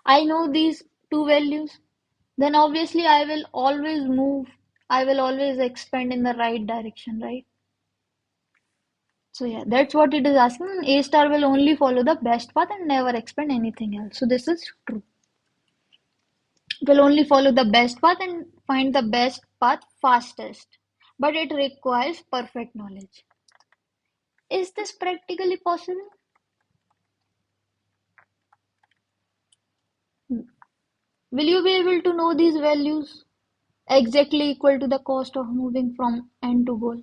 I know these two values. Then obviously I will always expand in the right direction, right? So yeah, that's what it is asking. A star will only follow the best path and never expand anything else. So this is true. It will only follow the best path and find the best path fastest. But it requires perfect knowledge. Is this practically possible? Will you be able to know these values exactly equal to the cost of moving from end to goal?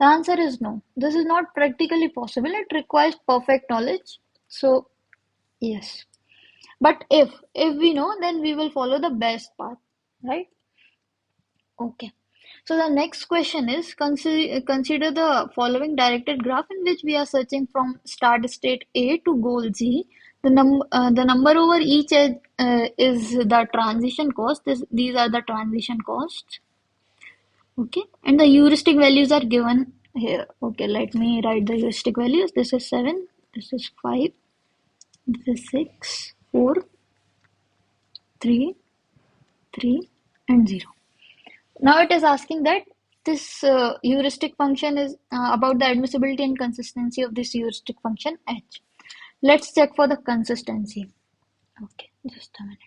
The answer is no. This is not practically possible. It requires perfect knowledge. So, yes. But if we know, then we will follow the best path, right? Okay. So the next question is, consider the following directed graph in which we are searching from start state A to goal Z. The number over each edge is the transition cost. These are the transition costs. Okay, and the heuristic values are given here. Okay, let me write the heuristic values. This is 7, this is 5, this is 6, 4, 3, 3, and 0. Now it is asking that this heuristic function is about the admissibility and consistency of this heuristic function h. Let's check for the consistency. Okay, just a minute.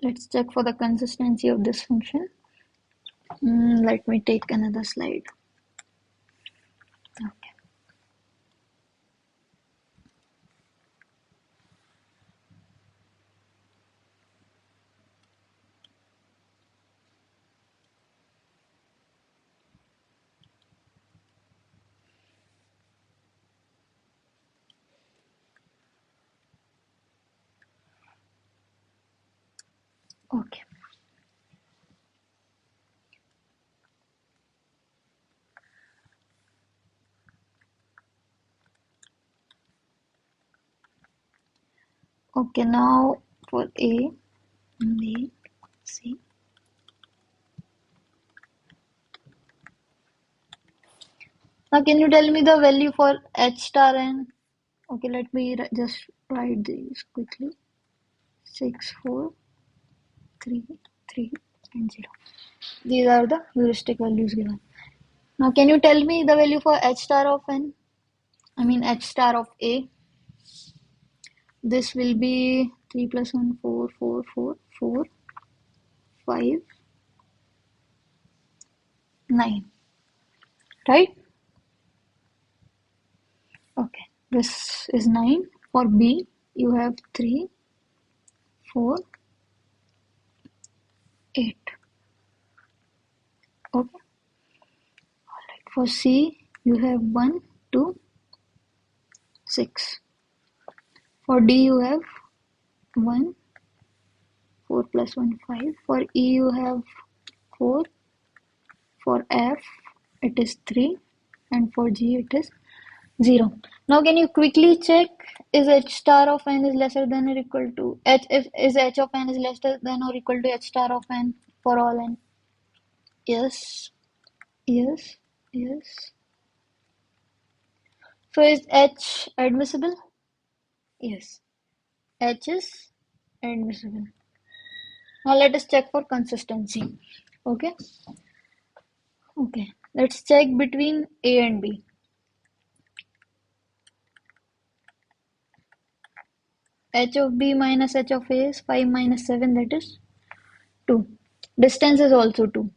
Let's check for the consistency of this function. Let me take another slide. Okay. Okay. Okay, now for A, B, C. Now can you tell me the value for H star n? Okay, let me just write these quickly. 6, 4, 3, 3, and 0. These are the heuristic values given. Now can you tell me the value for H star of n? I mean H star of A. This will be 3 plus 1, 4, 4, 4, 4, 5, 9. Right? Okay. This is 9. For B, you have 3, 4, 8. Okay. Alright. For C, you have 1, 2, 6. For D, you have 1, 4 plus 1, 5. For E, you have 4. For F, it is 3. And for G, it is 0. Now can you quickly check, is H star of n is lesser than or equal to H, if is H of n is lesser than or equal to H star of n for all n? Yes, yes, yes. So is H admissible? Yes, H is admissible. Now let us check for consistency. Okay. Okay, let's check between A and B. H of B minus H of A is 5 minus 7, that is 2. Distance is also 2.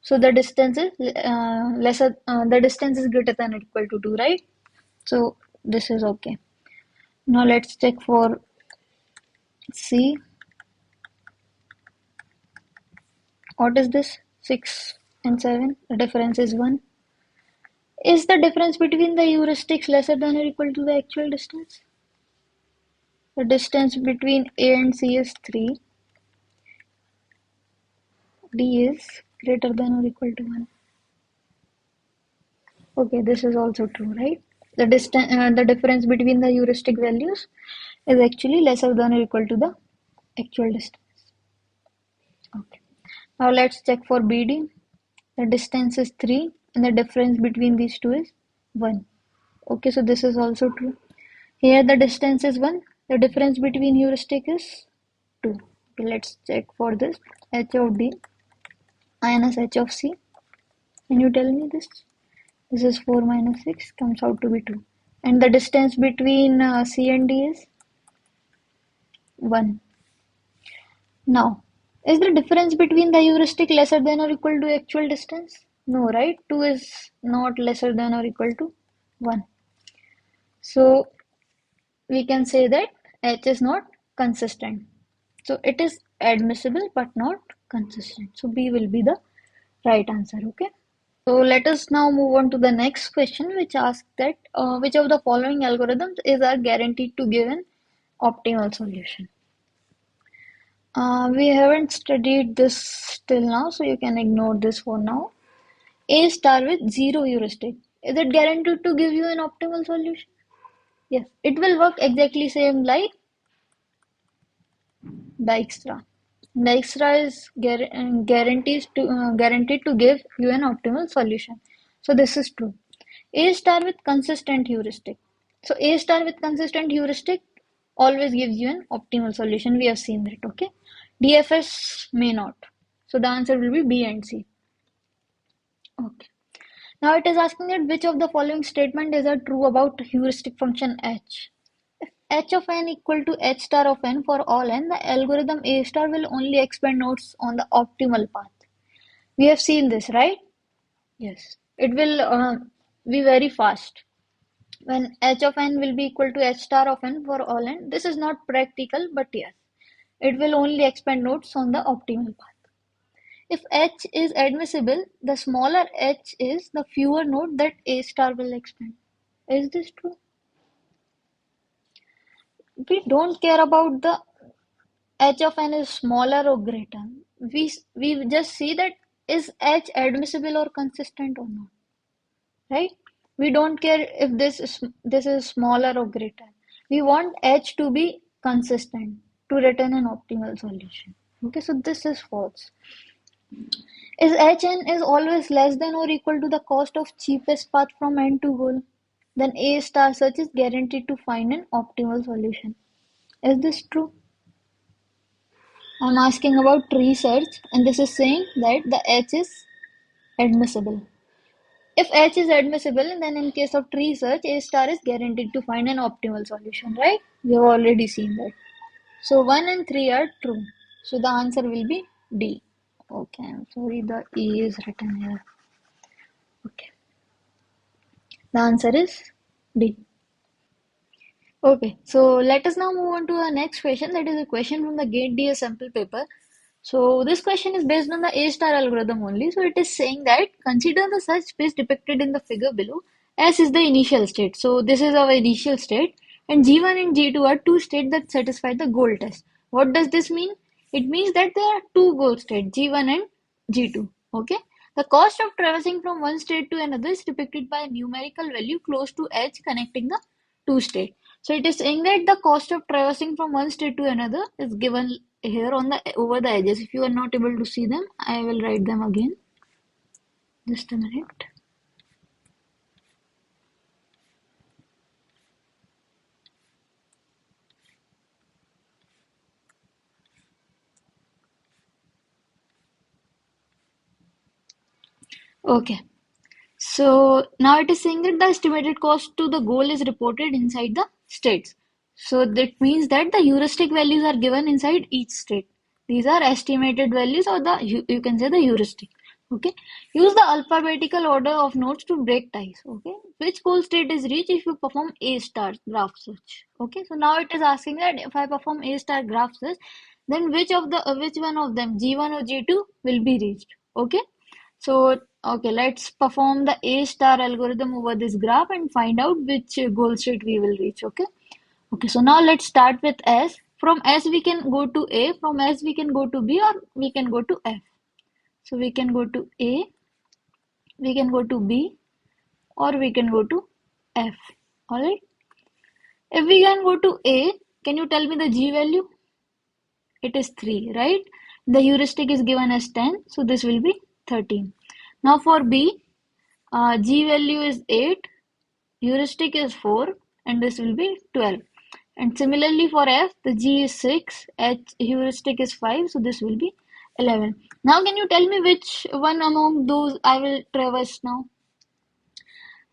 So the distance is the distance is greater than or equal to 2, right? So this is okay. Now let's check for C. What is this? 6 and 7. The difference is 1. Is the difference between the heuristics lesser than or equal to the actual distance? The distance between A and C is 3. D is greater than or equal to 1. Okay, this is also true, right? The difference between the heuristic values is actually lesser than or equal to the actual distance. Okay. Now let's check for BD. The distance is 3 and the difference between these two is 1. Okay, so this is also true. Here the distance is 1. The difference between heuristic is 2. Okay, let's check for this. H of D minus H of C. Can you tell me this? This is 4 minus 6 comes out to be 2. And the distance between C and D is 1. Now, is the difference between the heuristic lesser than or equal to actual distance? No, right? 2 is not lesser than or equal to 1. So, we can say that H is not consistent. So, it is admissible but not consistent. So, B will be the right answer, okay? So, let us now move on to the next question, which asks that which of the following algorithms is guaranteed to give an optimal solution? We haven't studied this till now, so you can ignore this for now. A star with zero heuristic. Is it guaranteed to give you an optimal solution? Yes, it will work exactly same like Dijkstra. Dijkstra is guaranteed to give you an optimal solution. So this is true. A star with consistent heuristic. So A star with consistent heuristic always gives you an optimal solution. We have seen that, okay? DFS may not. So the answer will be B and C. Okay. Now it is asking that which of the following statement is true about heuristic function h. If h of n equal to h star of n for all n, the algorithm A star will only expand nodes on the optimal path. We have seen this, right? Yes. It will be very fast. When h of n will be equal to h star of n for all n, this is not practical, but yes, it will only expand nodes on the optimal path. If h is admissible, the smaller h is, the fewer node that A star will expand. Is this true? We don't care about the h of n is smaller or greater. We just see that is h admissible or consistent or not, right? We don't care if this is smaller or greater. We want h to be consistent to return an optimal solution. Okay, so this is false. Is Hn is always less than or equal to the cost of cheapest path from end to goal? Then A star search is guaranteed to find an optimal solution. Is this true? I'm asking about tree search, and this is saying that the H is admissible. If H is admissible, then in case of tree search, A star is guaranteed to find an optimal solution, right? We have already seen that. So 1 and 3 are true. So the answer will be D. Okay, I'm sorry, the E is written here. Okay. The answer is D. Okay, so let us now move on to our next question. That is a question from the GATE DS sample paper. So this question is based on the A star algorithm only. So it is saying that consider the search space depicted in the figure below. S is the initial state. So this is our initial state, and G1 and G2 are two states that satisfy the goal test. What does this mean? It means that there are two goal states, G1 and G2. Okay. The cost of traversing from one state to another is depicted by a numerical value close to H connecting the two states. So it is saying that the cost of traversing from one state to another is given here on the over the edges. If you are not able to see them, I will write them again. Just a minute. Okay. So now it is saying that the estimated cost to the goal is reported inside the states. So that means that the heuristic values are given inside each state. These are estimated values, or the you can say the heuristic. Okay. Use the alphabetical order of nodes to break ties. Okay. Which goal state is reached if you perform A star graph search? Okay. So now it is asking that if I perform A star graph search, then which one of them, G1 or G2, will be reached? Okay. So, okay, let's perform the A star algorithm over this graph and find out which goal state we will reach. Okay. Okay, so now let's start with S. From S we can go to A, from S we can go to B, or we can go to F. So we can go to A, we can go to B, or we can go to F. Alright. If we can go to A, can you tell me the G value? It is 3, right? The heuristic is given as 10, so this will be 13. Now for B, G value is 8, heuristic is 4, and this will be 12. And similarly for F, the G is 6, H heuristic is 5, so this will be 11. Now can you tell me which one among those I will traverse now?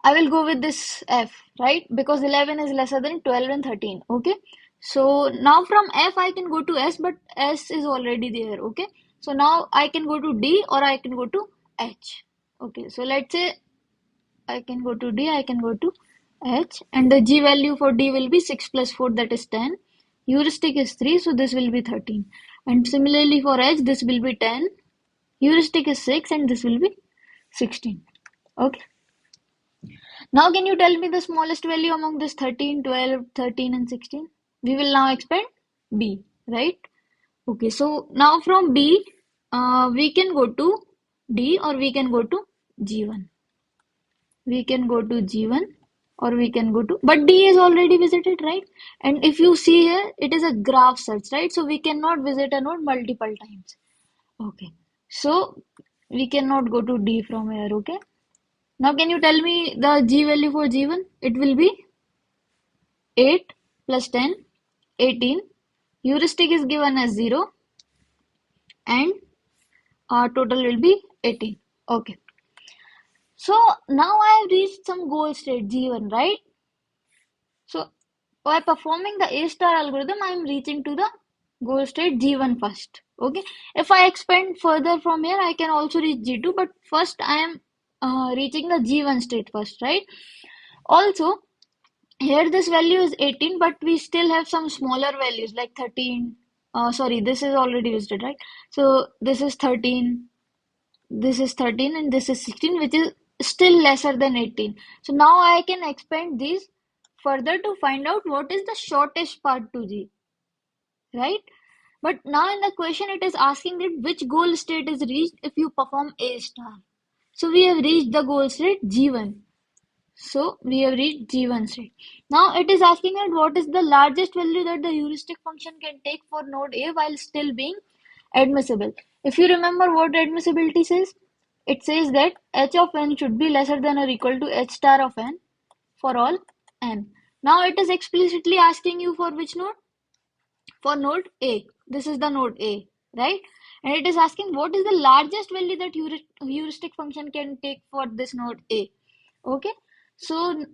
I will go with this F, right? Because 11 is lesser than 12 and 13, okay? So now from F I can go to S, but S is already there, okay? So now I can go to D or I can go to H. Okay, so let's say I can go to D, I can go to H, and the G value for D will be 6 plus 4, that is 10. Heuristic is 3, so this will be 13. And similarly for H, this will be 10. Heuristic is 6, and this will be 16. Okay. Now can you tell me the smallest value among this 13, 12, 13, and 16? We will now expand B, right? Okay, so now from B, we can go to D or we can go to G1. We can go to G1 or we can go to, but D is already visited, right? And if you see here, it is a graph search, right? So we cannot visit a node multiple times. Okay, so we cannot go to D from here, okay? Now can you tell me the G value for G1? It will be 8 plus 10, 18. Heuristic is given as 0 and our total will be 18. Okay. So now I have reached some goal state G1, right? So by performing the A star algorithm, I am reaching to the goal state G1 first. Okay. If I expand further from here, I can also reach G2, but first I am reaching the G1 state first, right? Also, here this value is 18, but we still have some smaller values like 13. Sorry, this is already visited, right? So this is 13, this is 13, and this is 16, which is still lesser than 18. So now I can expand these further to find out what is the shortest path to G, right? But now in the question it is asking that which goal state is reached if you perform A star. So we have reached the goal state G1. So we have reached G1 state. Now it is asking that what is the largest value that the heuristic function can take for node A while still being admissible. If you remember what admissibility says, it says that h of n should be lesser than or equal to h star of n for all n. Now it is explicitly asking you for which node? For node A. This is the node A, right? And it is asking what is the largest value that heuristic function can take for this node A. Okay. So,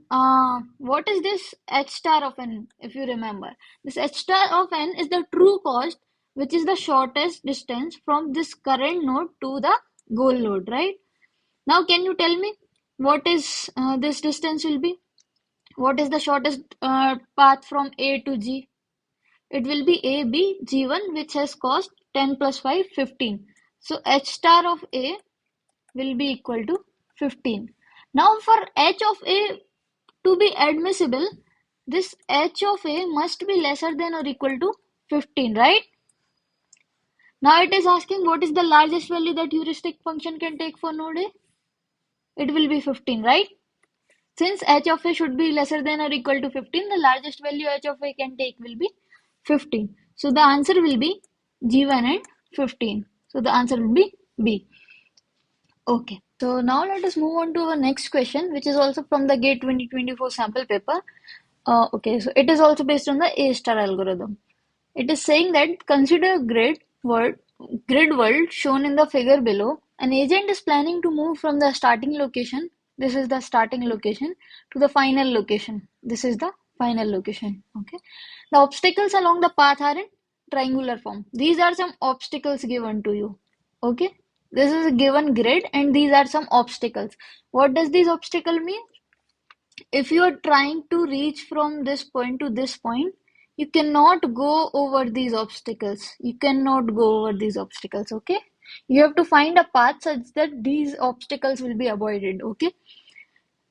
what is this h star of n, if you remember? This h star of n is the true cost, which is the shortest distance from this current node to the goal node, right? Now, can you tell me what is this distance will be? What is the shortest path from A to G? It will be AB G1, which has cost 10 plus 5, 15. So, h star of A will be equal to 15. Now for h of A to be admissible, this h of A must be lesser than or equal to 15, right? Now it is asking what is the largest value that heuristic function can take for node A? It will be 15, right? Since h of A should be lesser than or equal to 15, the largest value h of A can take will be 15. So the answer will be G1 and 15. So the answer will be B. Okay, so now let us move on to our next question, which is also from the GATE 2024 sample paper. Okay, so it is also based on the A star algorithm. It is saying that consider grid world shown in the figure below. An agent is planning to move from the starting location This is the starting location to the final location. This is the final location. Okay. The obstacles along the path are in triangular form. These are some obstacles given to you. Okay. This is a given grid and these are some obstacles. What does this obstacle mean? If you are trying to reach from this point to this point, you cannot go over these obstacles. You cannot go over these obstacles, okay? You have to find a path such that these obstacles will be avoided, okay?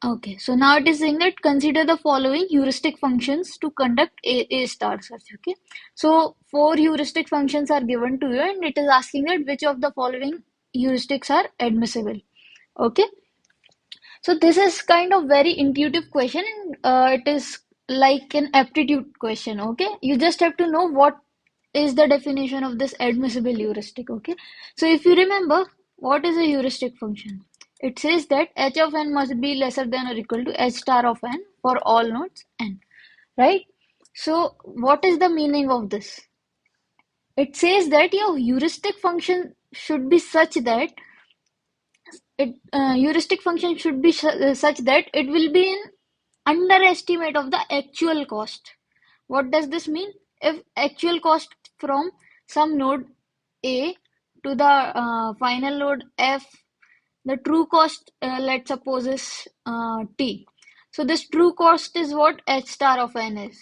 Okay, so now it is saying that consider the following heuristic functions to conduct A star search, okay? So four heuristic functions are given to you and it is asking that which of the following heuristics are admissible, okay? So this is kind of very intuitive question and it is like an aptitude question, okay? You just have to know what is the definition of this admissible heuristic, okay? So if you remember, what is a heuristic function? It says that h of n must be lesser than or equal to h star of n for all nodes n, right? So what is the meaning of this? It says that your heuristic function should be such that heuristic function should be such that it will be an underestimate of the actual cost. What does this mean? If actual cost from some node A to the final node F, the true cost, let's suppose, is T. So this true cost is what h star of n is.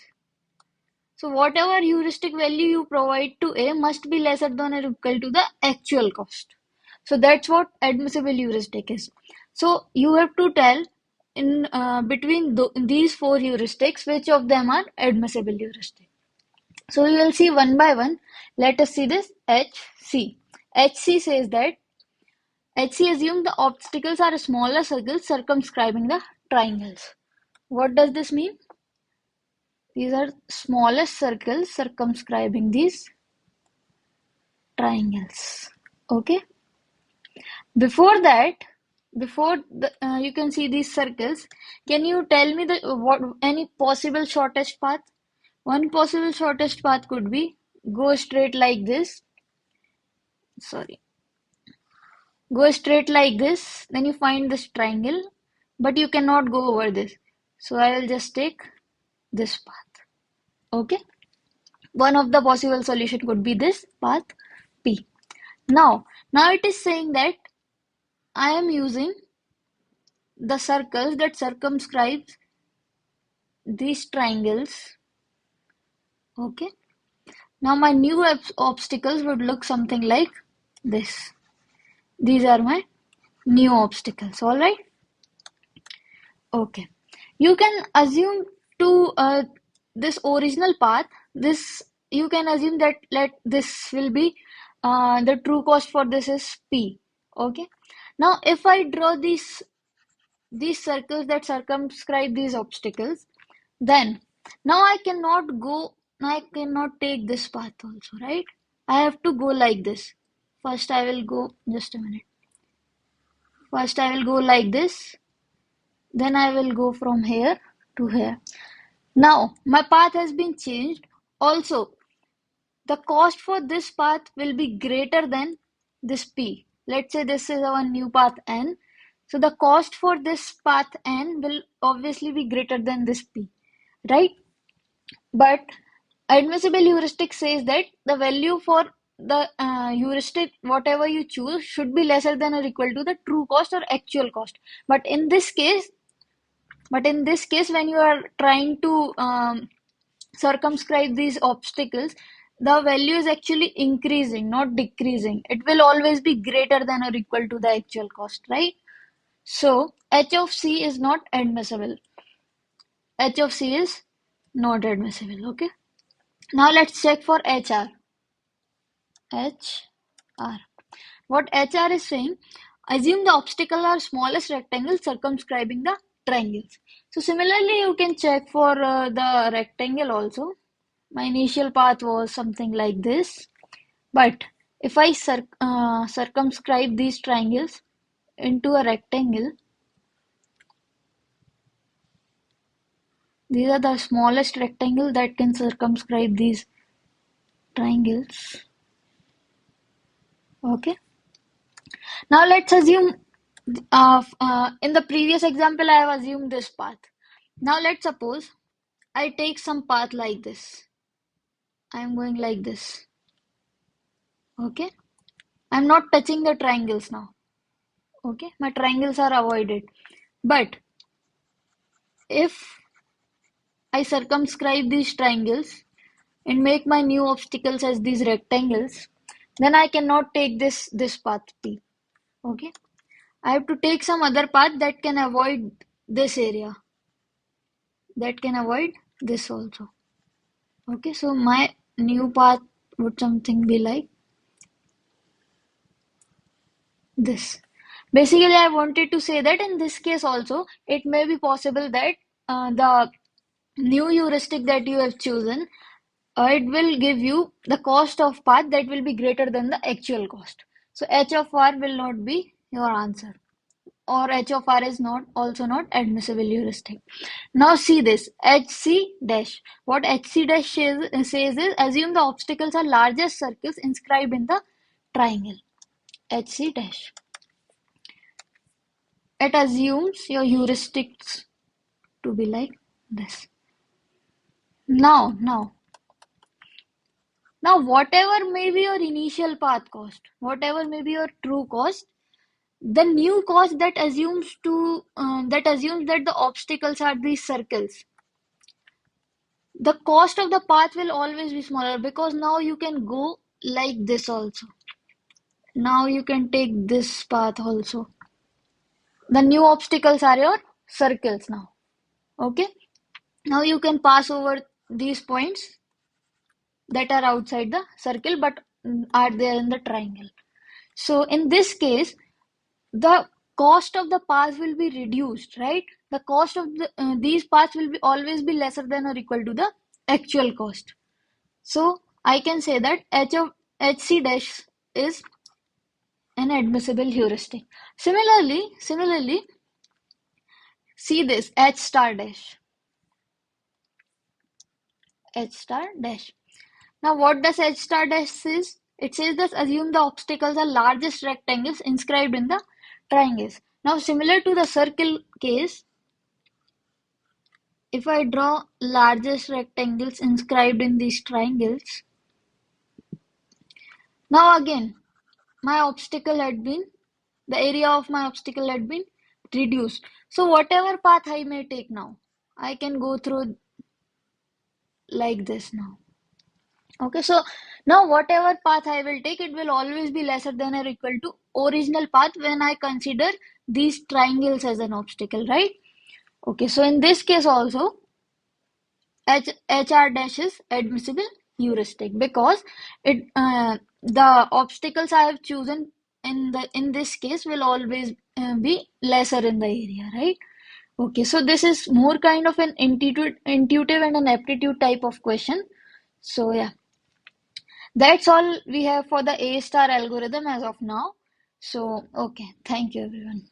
So whatever heuristic value you provide to A must be lesser than or equal to the actual cost. So that's what admissible heuristic is. So you have to tell in between these four heuristics which of them are admissible heuristic. So we will see one by one. Let us see this HC. HC says that HC assumes the obstacles are smaller circles circumscribing the triangles. What does this mean? These are smallest circles circumscribing these triangles. Okay. Before that, you can see these circles. Can you tell me the what any possible shortest path? One possible shortest path could be go straight like this. Sorry. Go straight like this. Then you find this triangle, but you cannot go over this. So I will just take this path. Okay. One of the possible solution could be this path P. Now it is saying that I am using the circles that circumscribes these triangles. Okay. Now my new obstacles would look something like this. These are my new obstacles. All right. Okay. You can assume to this original path. This you can assume that let this will be the true cost for this is P. Okay. Now if I draw these circles that circumscribe these obstacles, then now I cannot go, I cannot take this path also, right? I have to go like this. First I will go, just a minute. First I will go like this, then I will go from here to here. Now my path has been changed. Also, the cost for this path will be greater than this P. Let's say this is our new path N. So the cost for this path N will obviously be greater than this P, right? But admissible heuristic says that the value for the heuristic, whatever you choose, should be lesser than or equal to the true cost or actual cost. But in this case, when you are trying to circumscribe these obstacles, the value is actually increasing, not decreasing. It will always be greater than or equal to the actual cost, right? So H of C is not admissible. H of C is not admissible. Okay. Now let's check for HR. HR. What HR is saying, assume the obstacle are smallest rectangles circumscribing the triangles. So similarly, you can check for the rectangle also. My initial path was something like this. But if I circumscribe these triangles into a rectangle, these are the smallest rectangle that can circumscribe these triangles. Okay. Now let's assume In the previous example, I have assumed this path. Now let's suppose I take some path like this. I am going like this. Okay. I'm not touching the triangles now. Okay. My triangles are avoided. But if I circumscribe these triangles and make my new obstacles as these rectangles, then I cannot take this path P. Okay. I have to take some other path that can avoid this area. That can avoid this also. Okay, so my new path would something be like this. Basically, I wanted to say that in this case also, it may be possible that the new heuristic that you have chosen, it will give you the cost of path that will be greater than the actual cost. So h of r will not be your answer, or h of r is not also not admissible heuristic. Now see this HC dash. What HC dash says is assume the obstacles are largest circles inscribed in the triangle. HC dash. It assumes your heuristics to be like this. Now, whatever may be your initial path cost, whatever may be your true cost, the new cost that assumes that the obstacles are these circles. The cost of the path will always be smaller because now you can go like this also. Now you can take this path also. The new obstacles are your circles now. Okay. Now you can pass over these points that are outside the circle but are there in the triangle. So in this case, the cost of the path will be reduced, right? The cost of these paths will be always be lesser than or equal to the actual cost. So I can say that h of hc dash is an admissible heuristic. Similarly, see this h star dash. H star dash. Now what does H star dash says? It says that assume the obstacles are largest rectangles inscribed in the triangles. Now similar to the circle case, if I draw largest rectangles inscribed in these triangles, now again my obstacle had been, the area of my obstacle had been reduced. So whatever path I may take now, I can go through like this now. Okay, so now whatever path I will take, it will always be lesser than or equal to original path when I consider these triangles as an obstacle, right? Okay, so in this case also, HR dash is admissible heuristic because the obstacles I have chosen in this case will always be lesser in the area, right? Okay, so this is more kind of an intuitive and an aptitude type of question. So yeah. That's all we have for the A star algorithm as of now. So, okay, thank you everyone.